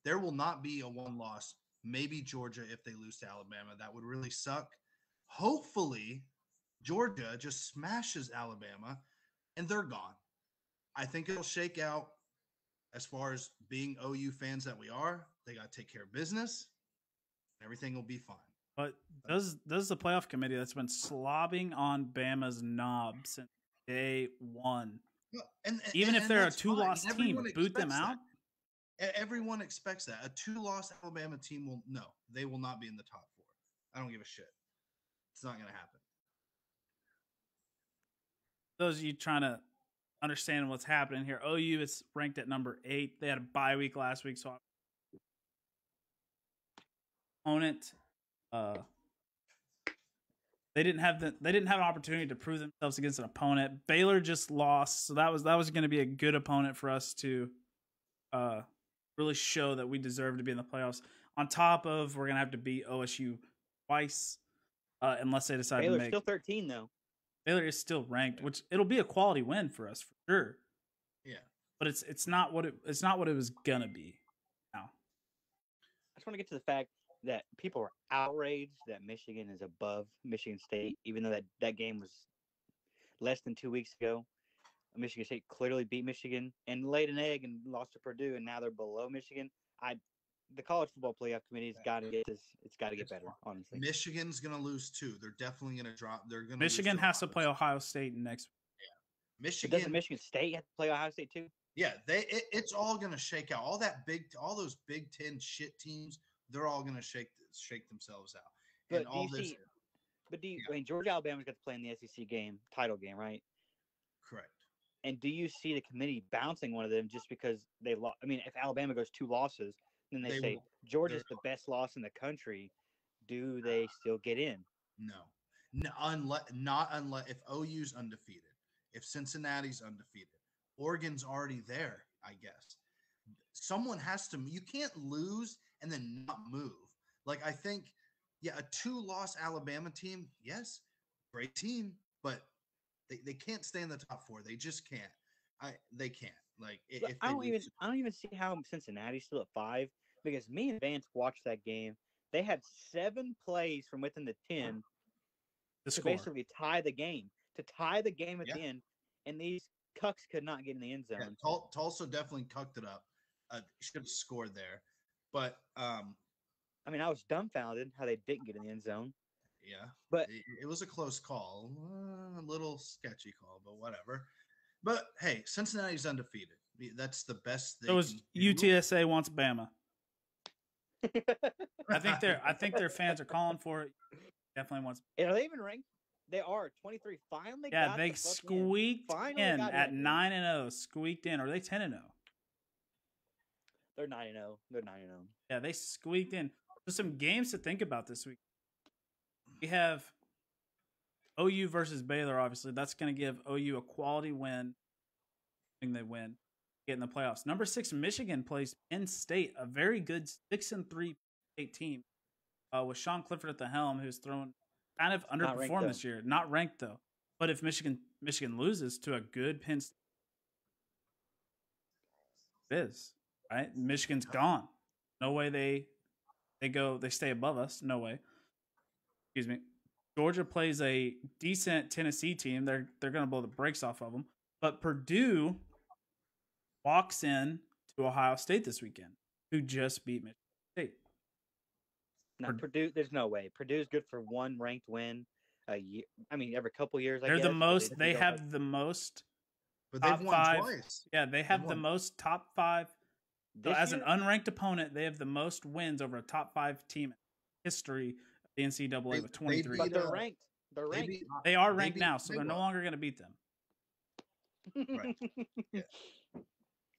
Speaker 4: There will not be a 1 loss. Maybe Georgia if they lose to Alabama. That would really suck. Hopefully, Georgia just smashes Alabama and they're gone. I think it'll shake out as far as being OU fans that we are. They got to take care of business. Everything will be fine.
Speaker 1: But does the playoff committee that's been slobbing on Bama's knob since day 1, even if they're a 2-loss team, boot them out?
Speaker 4: Everyone expects that. A 2-loss Alabama team they will not be in the top 4. I don't give a shit. It's not going to happen.
Speaker 1: Those of you trying to understand what's happening here, OU is ranked at number 8. They had a bye week last week, so opponent. They didn't have an opportunity to prove themselves against an opponent. Baylor just lost, so that was going to be a good opponent for us to really show that we deserve to be in the playoffs. On top of, we're going to have to beat OSU twice, unless they decide
Speaker 3: Baylor's
Speaker 1: to make.
Speaker 3: Still 13 though.
Speaker 1: Baylor is still ranked, which it'll be a quality win for us for sure.
Speaker 4: Yeah,
Speaker 1: but it's not what it was gonna be. Now,
Speaker 3: I just want to get to the fact that people are outraged that Michigan is above Michigan State, even though that game was less than 2 weeks ago. Michigan State clearly beat Michigan and laid an egg and lost to Purdue, and now they're below Michigan. The college football playoff committee has got to get this. It's got to get better, honestly.
Speaker 4: Michigan's going to lose too. They're definitely going to drop.
Speaker 1: Michigan has to play Ohio State next week.
Speaker 4: Yeah, Michigan.
Speaker 3: But doesn't Michigan State have to play Ohio State too?
Speaker 4: Yeah, it's all going to shake out. All those Big Ten shit teams, they're all going to shake themselves out.
Speaker 3: But I mean, Georgia Alabama's got to play in the SEC title game, right?
Speaker 4: Correct.
Speaker 3: And do you see the committee bouncing one of them just because they lost? I mean, if Alabama goes 2 losses, then they say Georgia's the best loss in the country. Do they still get in?
Speaker 4: No, unless if OU's undefeated, if Cincinnati's undefeated, Oregon's already there. I guess someone has to. You can't lose and then not move. Like I think, a 2-loss Alabama team, yes, great team, but They can't stay in the top 4. They just can't. They can't. Like
Speaker 3: But I don't even see how Cincinnati's still at 5, because me and Vance watched that game. They had 7 plays from within the 10 to basically tie the game. To tie the game at the end, and these cucks could not get in the end zone.
Speaker 4: Yeah, Tulsa definitely cucked it up. Should have scored there, but I
Speaker 3: mean, I was dumbfounded how they didn't get in the end zone.
Speaker 4: Yeah,
Speaker 3: but
Speaker 4: it was a close call, a little sketchy call, but whatever. But hey, Cincinnati's undefeated. That's the best.
Speaker 1: So UTSA wants Bama. I think their fans are calling for it. Definitely wants.
Speaker 3: And are they even ranked? They are 23. Finally,
Speaker 1: yeah, they squeaked in at 9-0. Squeaked in. Or are they 10-0?
Speaker 3: They're 9-0. They're 9-0.
Speaker 1: Yeah, they squeaked in. There's some games to think about this week. We have OU versus Baylor. Obviously, that's going to give OU a quality win. I think they win, get in the playoffs. Number 6, Michigan plays Penn State, a very good 6-3 state team with Sean Clifford at the helm, who's thrown kind of underperformed this year. Not ranked though. But if Michigan loses to a good Penn State, it is right. Michigan's gone. No way they stay above us. No way. Excuse me. Georgia plays a decent Tennessee team. They're going to blow the brakes off of them. But Purdue walks in to Ohio State this weekend, who just beat Michigan State.
Speaker 3: No, Purdue. There's no way. Purdue's good for one ranked win a year. I mean, every couple years.
Speaker 1: They're the most. They have the most.
Speaker 4: But they've won twice.
Speaker 1: Yeah, they have the most top 5. So as an unranked opponent, they have the most wins over a top 5 team in history of the NCAA with 23.
Speaker 3: But they're ranked. They're ranked.
Speaker 1: They are ranked now, so they're no longer going to beat them.
Speaker 4: Right. Yeah.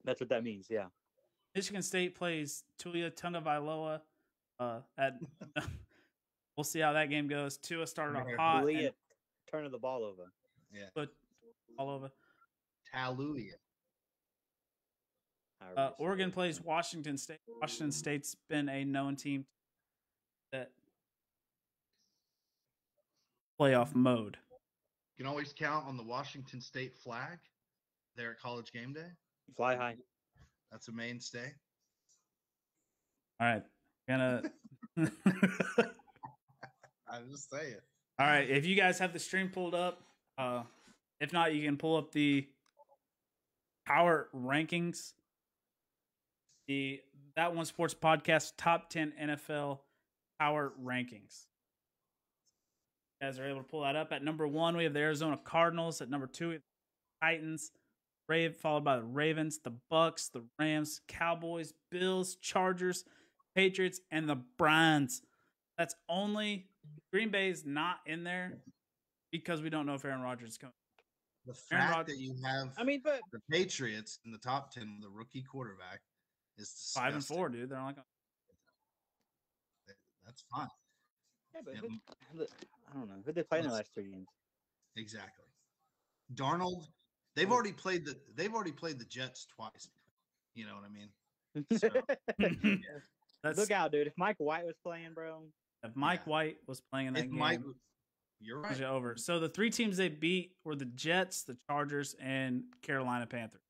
Speaker 3: That's what that means. Yeah.
Speaker 1: Michigan State plays Tulia Tagovailoa. We'll see how that game goes. Tua started off hot.
Speaker 3: Turning the ball over.
Speaker 4: Yeah.
Speaker 1: But all over.
Speaker 4: Taluia.
Speaker 1: Oregon plays Washington State. Washington State's been a known team that playoff mode.
Speaker 4: You can always count on the Washington State flag there at College Game Day.
Speaker 3: Fly high.
Speaker 4: That's a mainstay.
Speaker 1: All right. I'm
Speaker 4: just saying.
Speaker 1: All right. If you guys have the stream pulled up, if not, you can pull up the power rankings. The That One Sports Podcast top 10 NFL power rankings. You guys are able to pull that up. At number 1, we have the Arizona Cardinals. At number 2, Titans. Followed by the Ravens, the Bucks, the Rams, Cowboys, Bills, Chargers, Patriots, and the Browns. That's only Green Bay's not in there because we don't know if Aaron Rodgers is coming.
Speaker 4: The fact that you have
Speaker 3: but
Speaker 4: the Patriots in the top 10 with a rookie quarterback is disgusting.
Speaker 1: 5-4, dude. They're like
Speaker 4: that's fine.
Speaker 3: Yeah, but I don't know. Who'd they play in the last 3 games?
Speaker 4: Exactly. Darnold. They've already played the Jets twice. You know what I mean? So,
Speaker 3: yeah. Look out, dude. If Mike White was playing, bro.
Speaker 1: If Mike White was playing in that game,
Speaker 4: you're right.
Speaker 1: Over. So the 3 teams they beat were the Jets, the Chargers, and Carolina Panthers.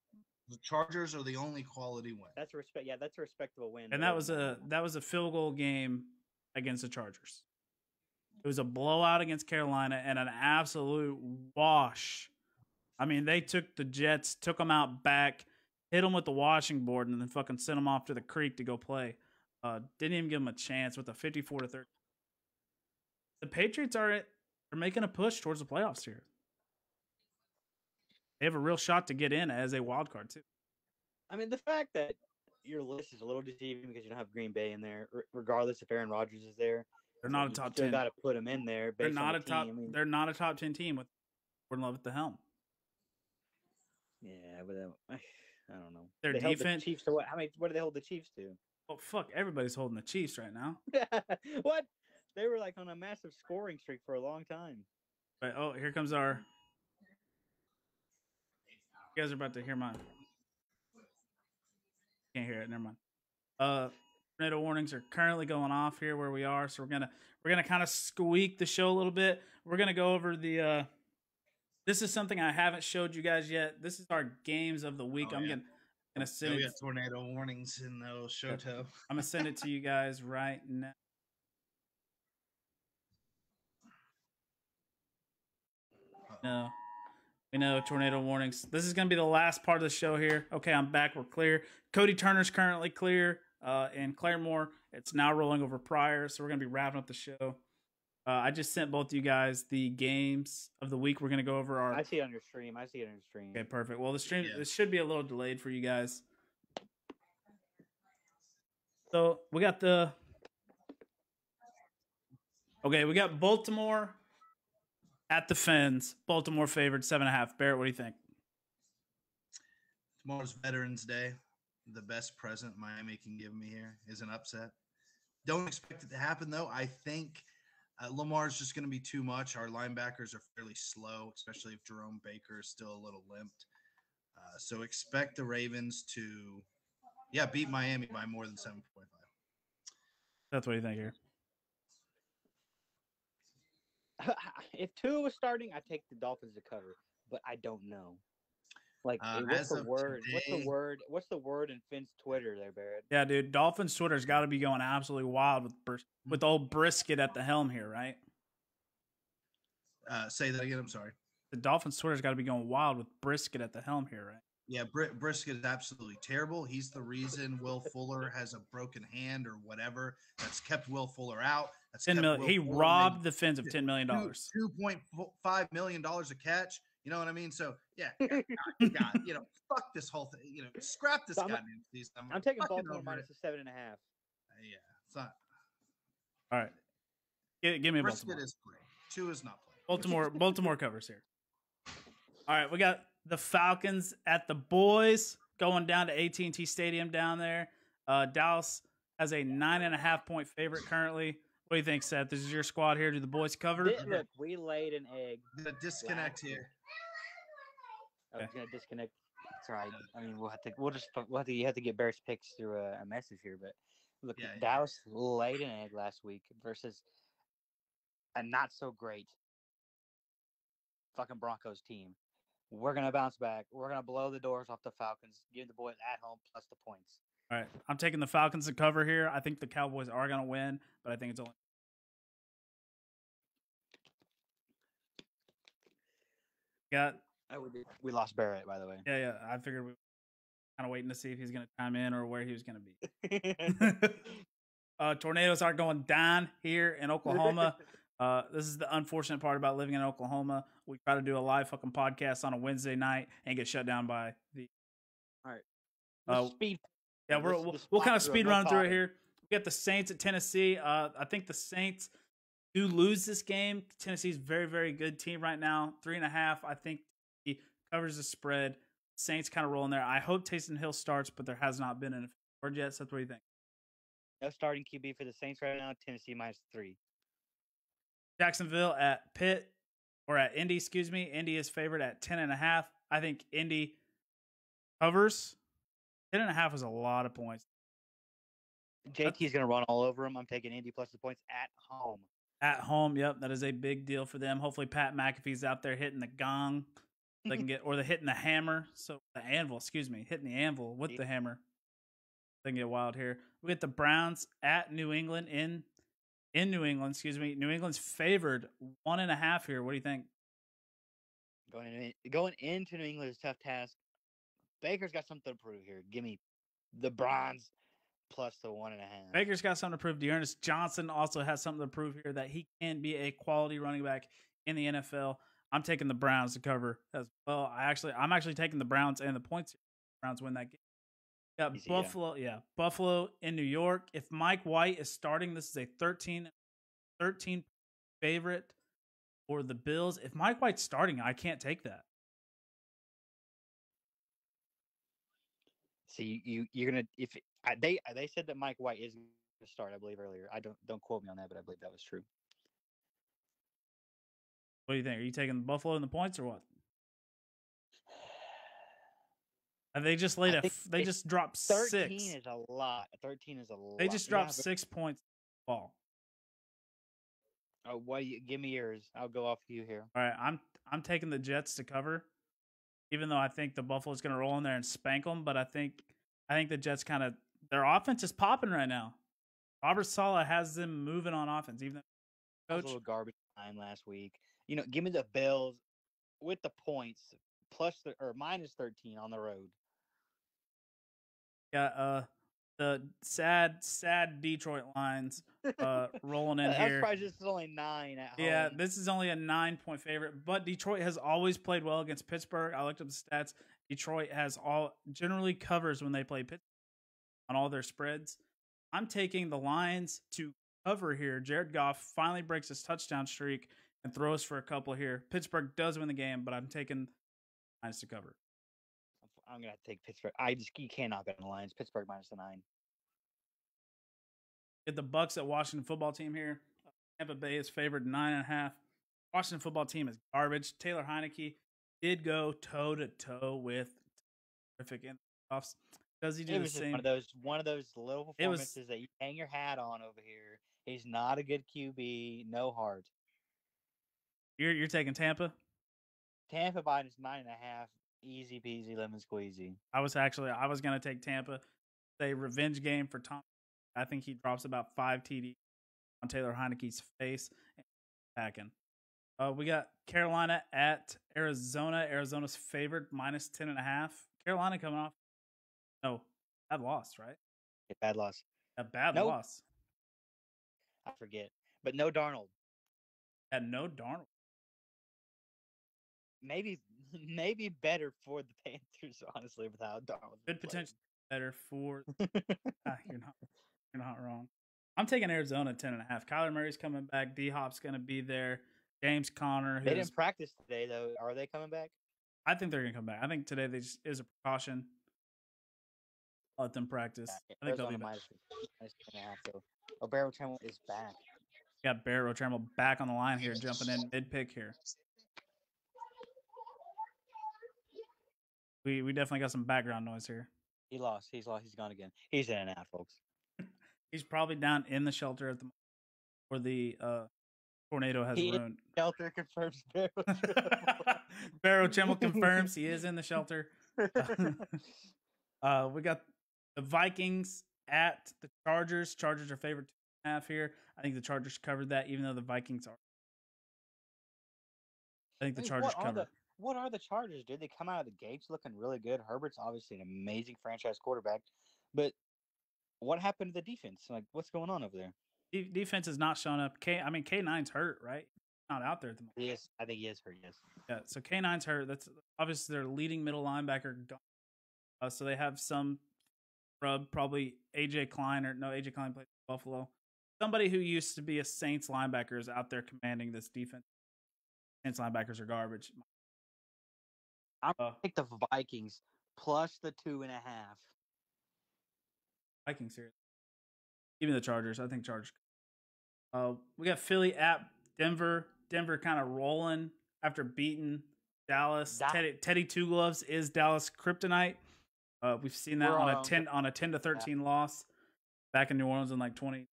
Speaker 4: The Chargers are the only quality win.
Speaker 3: That's a respect. Yeah, that's a respectable win.
Speaker 1: And that was a field goal game against the Chargers. It was a blowout against Carolina and an absolute wash. I mean, they took the Jets, took them out back, hit them with the washing board, and then fucking sent them off to the creek to go play. Didn't even give them a chance with a 54-30. The Patriots are making a push towards the playoffs here. They have a real shot to get in as a wild card too.
Speaker 3: I mean, the fact that your list is a little deceiving because you don't have Green Bay in there, regardless if Aaron Rodgers is there.
Speaker 1: They're not a top 10.
Speaker 3: You got to put them in there.
Speaker 1: They're not a top. They're not a top 10 team with Jordan Love at the helm.
Speaker 3: Yeah, but I don't know.
Speaker 1: Their defense.
Speaker 3: The Chiefs to what? What do they hold the Chiefs to?
Speaker 1: Oh fuck! Everybody's holding the Chiefs right now.
Speaker 3: What? They were like on a massive scoring streak for a long time.
Speaker 1: But here comes our. You guys are about to hear mine. Can't hear it. Never mind. Tornado warnings are currently going off here where we are, so we're gonna kind of squeak the show a little bit. We're gonna go over the This is something I haven't showed you guys yet. This is our games of the week.
Speaker 4: Oh,
Speaker 1: I'm
Speaker 4: yeah.
Speaker 1: gonna send
Speaker 4: we
Speaker 1: it.
Speaker 4: got tornado warnings in Shoto.
Speaker 1: I'm gonna send it to you guys right now. No, we know tornado warnings. This is gonna be the last part of the show here. Okay, I'm back. We're clear. Cody Turner's currently clear, and Claremore. It's now rolling over Pryor, so we're gonna be wrapping up the show. I just sent both of you guys the games of the week. We're gonna go over our.
Speaker 3: I see it on your stream.
Speaker 1: Okay, perfect. Well, the stream
Speaker 4: Yeah.
Speaker 1: this should be a little delayed for you guys. So we got we got Baltimore at the Fins. Baltimore favored 7.5. Barrett, what do you think?
Speaker 4: Tomorrow's Veterans Day. The best present Miami can give me here is an upset. Don't expect it to happen, though. I think Lamar's just going to be too much. Our linebackers are fairly slow, especially if Jerome Baker is still a little limped. So expect the Ravens to, beat Miami by more than 7.5.
Speaker 1: That's what you think here.
Speaker 3: If Tua was starting, I'd take the Dolphins to cover, but I don't know. Like, what's the word?
Speaker 4: Today,
Speaker 3: What's the word in Finn's Twitter there, Barrett?
Speaker 1: Yeah, dude. Dolphins Twitter's got to be going absolutely wild with old Brisket at the helm here, right?
Speaker 4: say that again. I'm sorry.
Speaker 1: The Dolphins Twitter's got to be going wild with Brisket at the helm here, right?
Speaker 4: Yeah, Brisket is absolutely terrible. He's the reason Will Fuller has a broken hand or whatever. That's kept Will Fuller out. That's
Speaker 1: $10 million. He robbed the Fins of $10 million.
Speaker 4: $2.5 million a catch. You know what I mean? So God, fuck this whole thing. Scrap this goddamn season.
Speaker 3: I'm taking Baltimore minus a 7.5.
Speaker 4: Yeah, it's not.
Speaker 1: All right, give me a
Speaker 4: Brisket
Speaker 1: Baltimore.
Speaker 4: is playing. Two is not playing.
Speaker 1: Baltimore covers here. All right, we got the Falcons at the Boys going down to AT&T Stadium down there. Dallas has a 9.5-point favorite currently. What do you think, Seth? This is your squad here. Do the Boys cover?
Speaker 3: Look, we laid an egg.
Speaker 4: I'm gonna disconnect here.
Speaker 3: I was gonna disconnect. That's right. I mean, you have to get Bears picks through a message here. But look, Dallas laid an egg last week versus a not so great fucking Broncos team. We're gonna bounce back. We're gonna blow the doors off the Falcons. Give the Boys at home plus the points.
Speaker 1: All right, I'm taking the Falcons to cover here. I think the Cowboys are gonna win, but I think it's only.
Speaker 3: We lost Barrett, by the way.
Speaker 1: Yeah. I figured we were kind of waiting to see if he's going to chime in or where he was going to be. Tornadoes are going down here in Oklahoma. This is the unfortunate part about living in Oklahoma. We try to do a live fucking podcast on a Wednesday night and get shut down by the.
Speaker 3: All right. Speed.
Speaker 1: Yeah, we'll kind of speed run through it here. We got the Saints at Tennessee. I think the Saints do lose this game. Tennessee's very, very good team right now. 3.5. I think he covers the spread. Saints kind of rolling there. I hope Taysom Hill starts, but there has not been an word yet. So what do you think?
Speaker 3: No starting QB for the Saints right now. Tennessee -3.
Speaker 1: Jacksonville at Pitt or at Indy, excuse me. Indy is favored at 10.5. I think Indy covers. 10.5 is a lot of points.
Speaker 3: JT's going to run all over him. I'm taking Indy plus the points at home.
Speaker 1: At home, yep, that is a big deal for them. Hopefully, Pat McAfee's out there hitting the gong. They can get, or the hitting the hammer. So the anvil, hitting the anvil with the hammer. They can get wild here. We get the Browns at New England in New England. Excuse me, New England's favored 1.5 here. What do you think?
Speaker 3: Going into New England is a tough task. Baker's got something to prove here. Give me the Browns plus the 1.5.
Speaker 1: Baker's got something to prove. D'Ernest Johnson also has something to prove here that he can be a quality running back in the NFL. I'm taking the Browns to cover as well. I'm actually taking the Browns and the points. Browns win that game. Got Buffalo, Buffalo in New York. If Mike White is starting, this is a 13 favorite for the Bills. If Mike White's starting, I can't take that.
Speaker 3: See, you're gonna they said that Mike White is going to start. I believe earlier. I don't quote me on that, but I believe that was true.
Speaker 1: What do you think? Are you taking Buffalo in the points or what? And they just they just dropped 6.
Speaker 3: 13 is a lot. 13 is a lot.
Speaker 1: They just dropped 6 points. Ball.
Speaker 3: Oh, give me yours. I'll go off you here.
Speaker 1: All right, I'm taking the Jets to cover, even though I think the Buffalo's going to roll in there and spank them. But I think the Jets kind of their offense is popping right now. Robert Saleh has them moving on offense, even though
Speaker 3: Coach, a little garbage time last week. Give me the Bills with the points minus 13 on the road.
Speaker 1: Yeah, the sad Detroit Lions rolling in here.
Speaker 3: I'm surprised this is only 9 at home.
Speaker 1: Yeah, this is only a 9-point favorite, but Detroit has always played well against Pittsburgh. I looked up the stats. Detroit generally covers when they play Pittsburgh on all their spreads. I'm taking the Lions to cover here. Jared Goff finally breaks his touchdown streak and throws for a couple here. Pittsburgh does win the game, but I'm taking Lions to cover.
Speaker 3: I'm gonna take Pittsburgh. You cannot bet on the Lions. Pittsburgh minus the 9.
Speaker 1: Get the Bucks at Washington football team here. Tampa Bay is favored 9.5. Washington football team is garbage. Taylor Heineke did go toe to toe with terrific in the playoffs. Does he do the same?
Speaker 3: One of those little performances that you hang your hat on over here. He's not a good QB. No heart.
Speaker 1: You're taking Tampa?
Speaker 3: Tampa minus 9.5. Easy peasy lemon squeezy.
Speaker 1: I was going to take Tampa. A revenge game for Tom. I think he drops about 5 TD on Taylor Heineke's face. And packing. We got Carolina at Arizona. Arizona's favored minus 10.5. Carolina coming off. No, bad loss, right?
Speaker 3: A bad loss.
Speaker 1: A bad loss.
Speaker 3: I forget. But no Darnold.
Speaker 1: And no Darnold.
Speaker 3: Maybe better for the Panthers, honestly, without Darnold.
Speaker 1: Good potential better for you're not wrong. I'm taking Arizona 10.5. Kyler Murray's coming back. D-Hop's gonna be there. James Conner.
Speaker 3: They didn't practice today though. Are they coming back?
Speaker 1: I think they're gonna come back. I think today is a precaution. Let them practice.
Speaker 3: Yeah,
Speaker 1: I think they'll be back.
Speaker 3: Minus 10.5. So Barrow Trammell is back.
Speaker 1: Got Barrow Trammell back on the line here, jumping in mid-pick here. We definitely got some background noise here.
Speaker 3: He lost. He's gone again. He's in and out, folks.
Speaker 1: He's probably down in the shelter at the moment where the tornado has ruined.
Speaker 3: Shelter confirms Barrow
Speaker 1: Trammell. Barrow Trammell confirms he is in the shelter. We got the Vikings at the Chargers. Chargers are favored 2.5 here. I think the Chargers covered that, even though the Vikings are. I think the Chargers covered.
Speaker 3: What are the Chargers, dude? They come out of the gates looking really good. Herbert's obviously an amazing franchise quarterback, but what happened to the defense? Like, what's going on over there?
Speaker 1: Defense is not showing up. K9's hurt, right? Not out there at the moment.
Speaker 3: Yes, I think he is hurt. Yes.
Speaker 1: Yeah. So K9's hurt. That's obviously their leading middle linebacker. So they have some rub, probably AJ Klein AJ Klein played for Buffalo. Somebody who used to be a Saints linebacker is out there commanding this defense. Saints linebackers are garbage.
Speaker 3: I'm going to take the Vikings plus the 2.5.
Speaker 1: Vikings here. Even the Chargers. I think Chargers. We got Philly at Denver. Denver kind of rolling after beating Dallas. Teddy Two Gloves is Dallas kryptonite. We've seen that on a 10-13 loss back in New Orleans in like 20.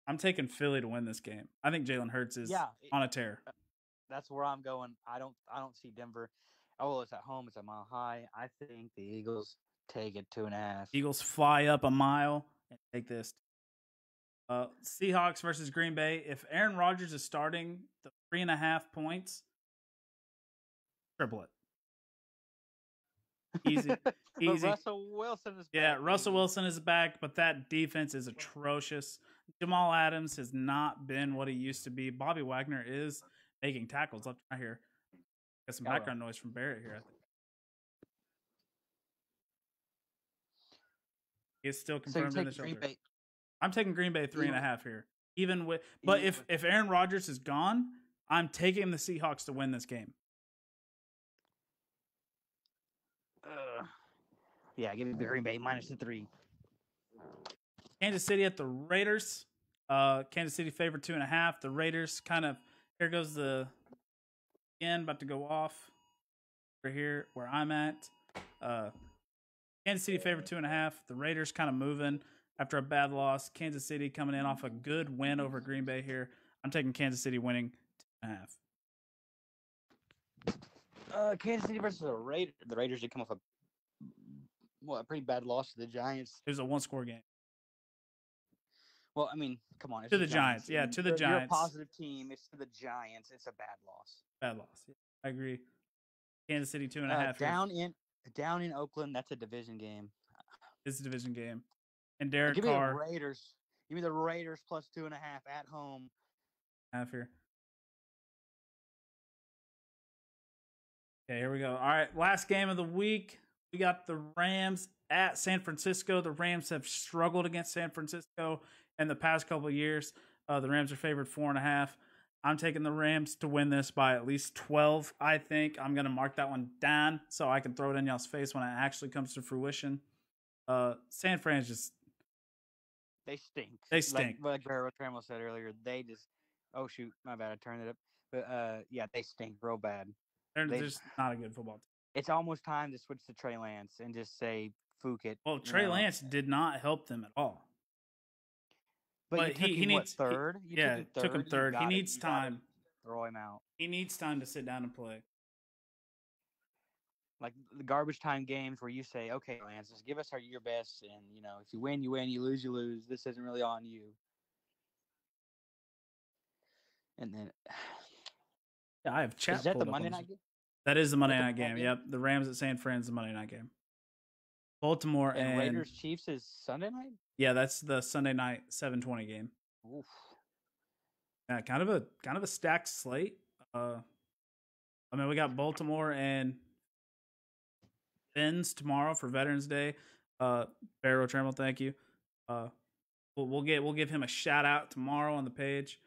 Speaker 1: I'm taking Philly to win this game. I think Jalen Hurts is on a tear.
Speaker 3: That's where I'm going. I don't see Denver. Oh, it's at home. It's a mile high. I think the Eagles take it 2.5.
Speaker 1: Eagles fly up a mile and take this. Seahawks versus Green Bay. If Aaron Rodgers is starting, the 3.5 points, triple it. Easy.
Speaker 3: Russell Wilson is back.
Speaker 1: Yeah, Russell Wilson is back, but that defense is atrocious. Jamal Adams has not been what he used to be. Bobby Wagner is making tackles left right here. Got some background noise from Barrett here, I think. He's still confirmed in the shelter. I'm taking Green Bay 3.5 here. But if Aaron Rodgers is gone, I'm taking the Seahawks to win this game.
Speaker 3: Yeah, give me Green Bay minus the 3.
Speaker 1: Kansas City at the Raiders. Kansas City favored 2.5. The Raiders kind of, here goes the end, about to go off. We're here where I'm at. Kansas City favored 2.5. The Raiders kind of moving after a bad loss. Kansas City coming in off a good win over Green Bay here. I'm taking Kansas City winning 2.5.
Speaker 3: Kansas City versus the Raiders. The Raiders did come off a pretty bad loss to the Giants.
Speaker 1: It was a one-score game.
Speaker 3: Well, I mean, come on. It's
Speaker 1: To the Giants. Yeah, to the Giants.
Speaker 3: You're a positive team. It's to the Giants. It's a bad loss.
Speaker 1: Bad loss. Yeah, I agree. Kansas City 2.5.
Speaker 3: Down in Oakland, that's a division game.
Speaker 1: It's a division game. And Derek
Speaker 3: Give
Speaker 1: Carr.
Speaker 3: me the Raiders. Give me the Raiders plus 2.5 at home.
Speaker 1: Half here. Okay, here we go. All right, last game of the week. We got the Rams at San Francisco. The Rams have struggled against San Francisco in the past couple of years. The Rams are favored 4.5. I'm taking the Rams to win this by at least 12, I think. I'm going to mark that one down so I can throw it in y'all's face when it actually comes to fruition. San Fran's just...
Speaker 3: They stink.
Speaker 1: They stink.
Speaker 3: Like Barrow Trammell said earlier, they just... Oh, shoot. My bad. I turned it up. But, yeah, they stink real bad.
Speaker 1: They're just not a good football team.
Speaker 3: It's almost time to switch to Trey Lance and just say, "Fook it."
Speaker 1: Well, Trey Lance did not help them at all.
Speaker 3: But he needs third.
Speaker 1: Took him third. He needs time.
Speaker 3: Throw him out.
Speaker 1: He needs time to sit down and play.
Speaker 3: Like the garbage time games where you say, "Okay, Lance, just give us your best, and if you win, you win. You lose, you lose. This isn't really on you." And then,
Speaker 1: yeah, I have chat.
Speaker 3: Is that the Monday night game?
Speaker 1: That is the Monday night game. Yep, the Rams at San Fran's the Monday night game. Baltimore and
Speaker 3: Raiders Chiefs is Sunday night.
Speaker 1: Yeah, that's the Sunday night 7:20 game.
Speaker 3: Oof.
Speaker 1: Yeah, kind of a stacked slate. I mean, we got Baltimore and Ben's tomorrow for Veterans Day. Barrow Trammell, thank you. We'll give him a shout out tomorrow on the page.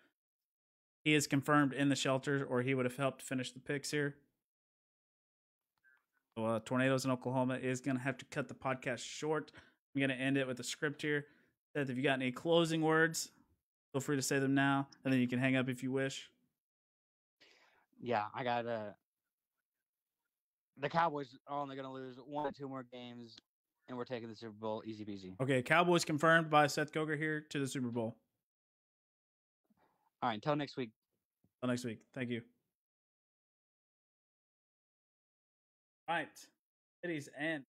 Speaker 1: He is confirmed in the shelter, or he would have helped finish the picks here. So, Tornadoes in Oklahoma is going to have to cut the podcast short. I'm going to end it with a script here. Seth, if you got any closing words, feel free to say them now, and then you can hang up if you wish.
Speaker 3: Yeah, I got the Cowboys are only going to lose 1 or 2 more games, and we're taking the Super Bowl easy peasy.
Speaker 1: Okay, Cowboys confirmed by Seth Coger here to the Super Bowl.
Speaker 3: All right, until next week.
Speaker 1: Until next week. Thank you. All right, ladies and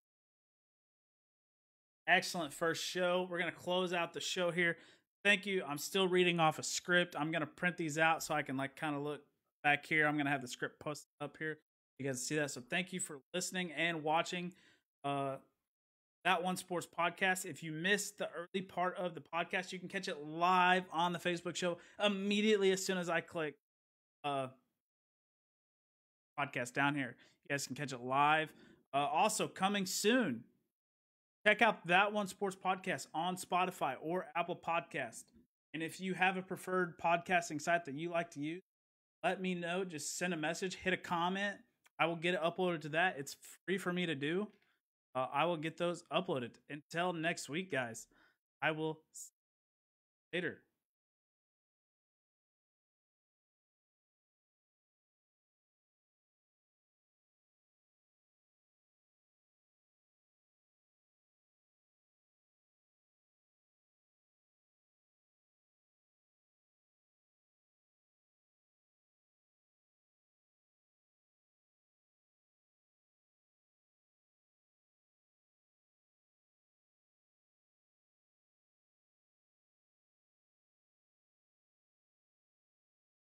Speaker 1: excellent first show. We're going to close out the show here. Thank you. I'm still reading off a script. I'm going to print these out so I can kind of look back here. I'm going to have the script posted up here. You guys see that. So thank you for listening and watching That One Sports Podcast. If you missed the early part of the podcast, you can catch it live on the Facebook show immediately as soon as I click podcast down here. You guys can catch it live. Also coming soon, check out That One Sports Podcast on Spotify or Apple Podcast. And if you have a preferred podcasting site that you like to use, let me know. Just send a message, hit a comment. I will get it uploaded to that. It's free for me to do. I will get those uploaded. Until next week, guys, I will see you later.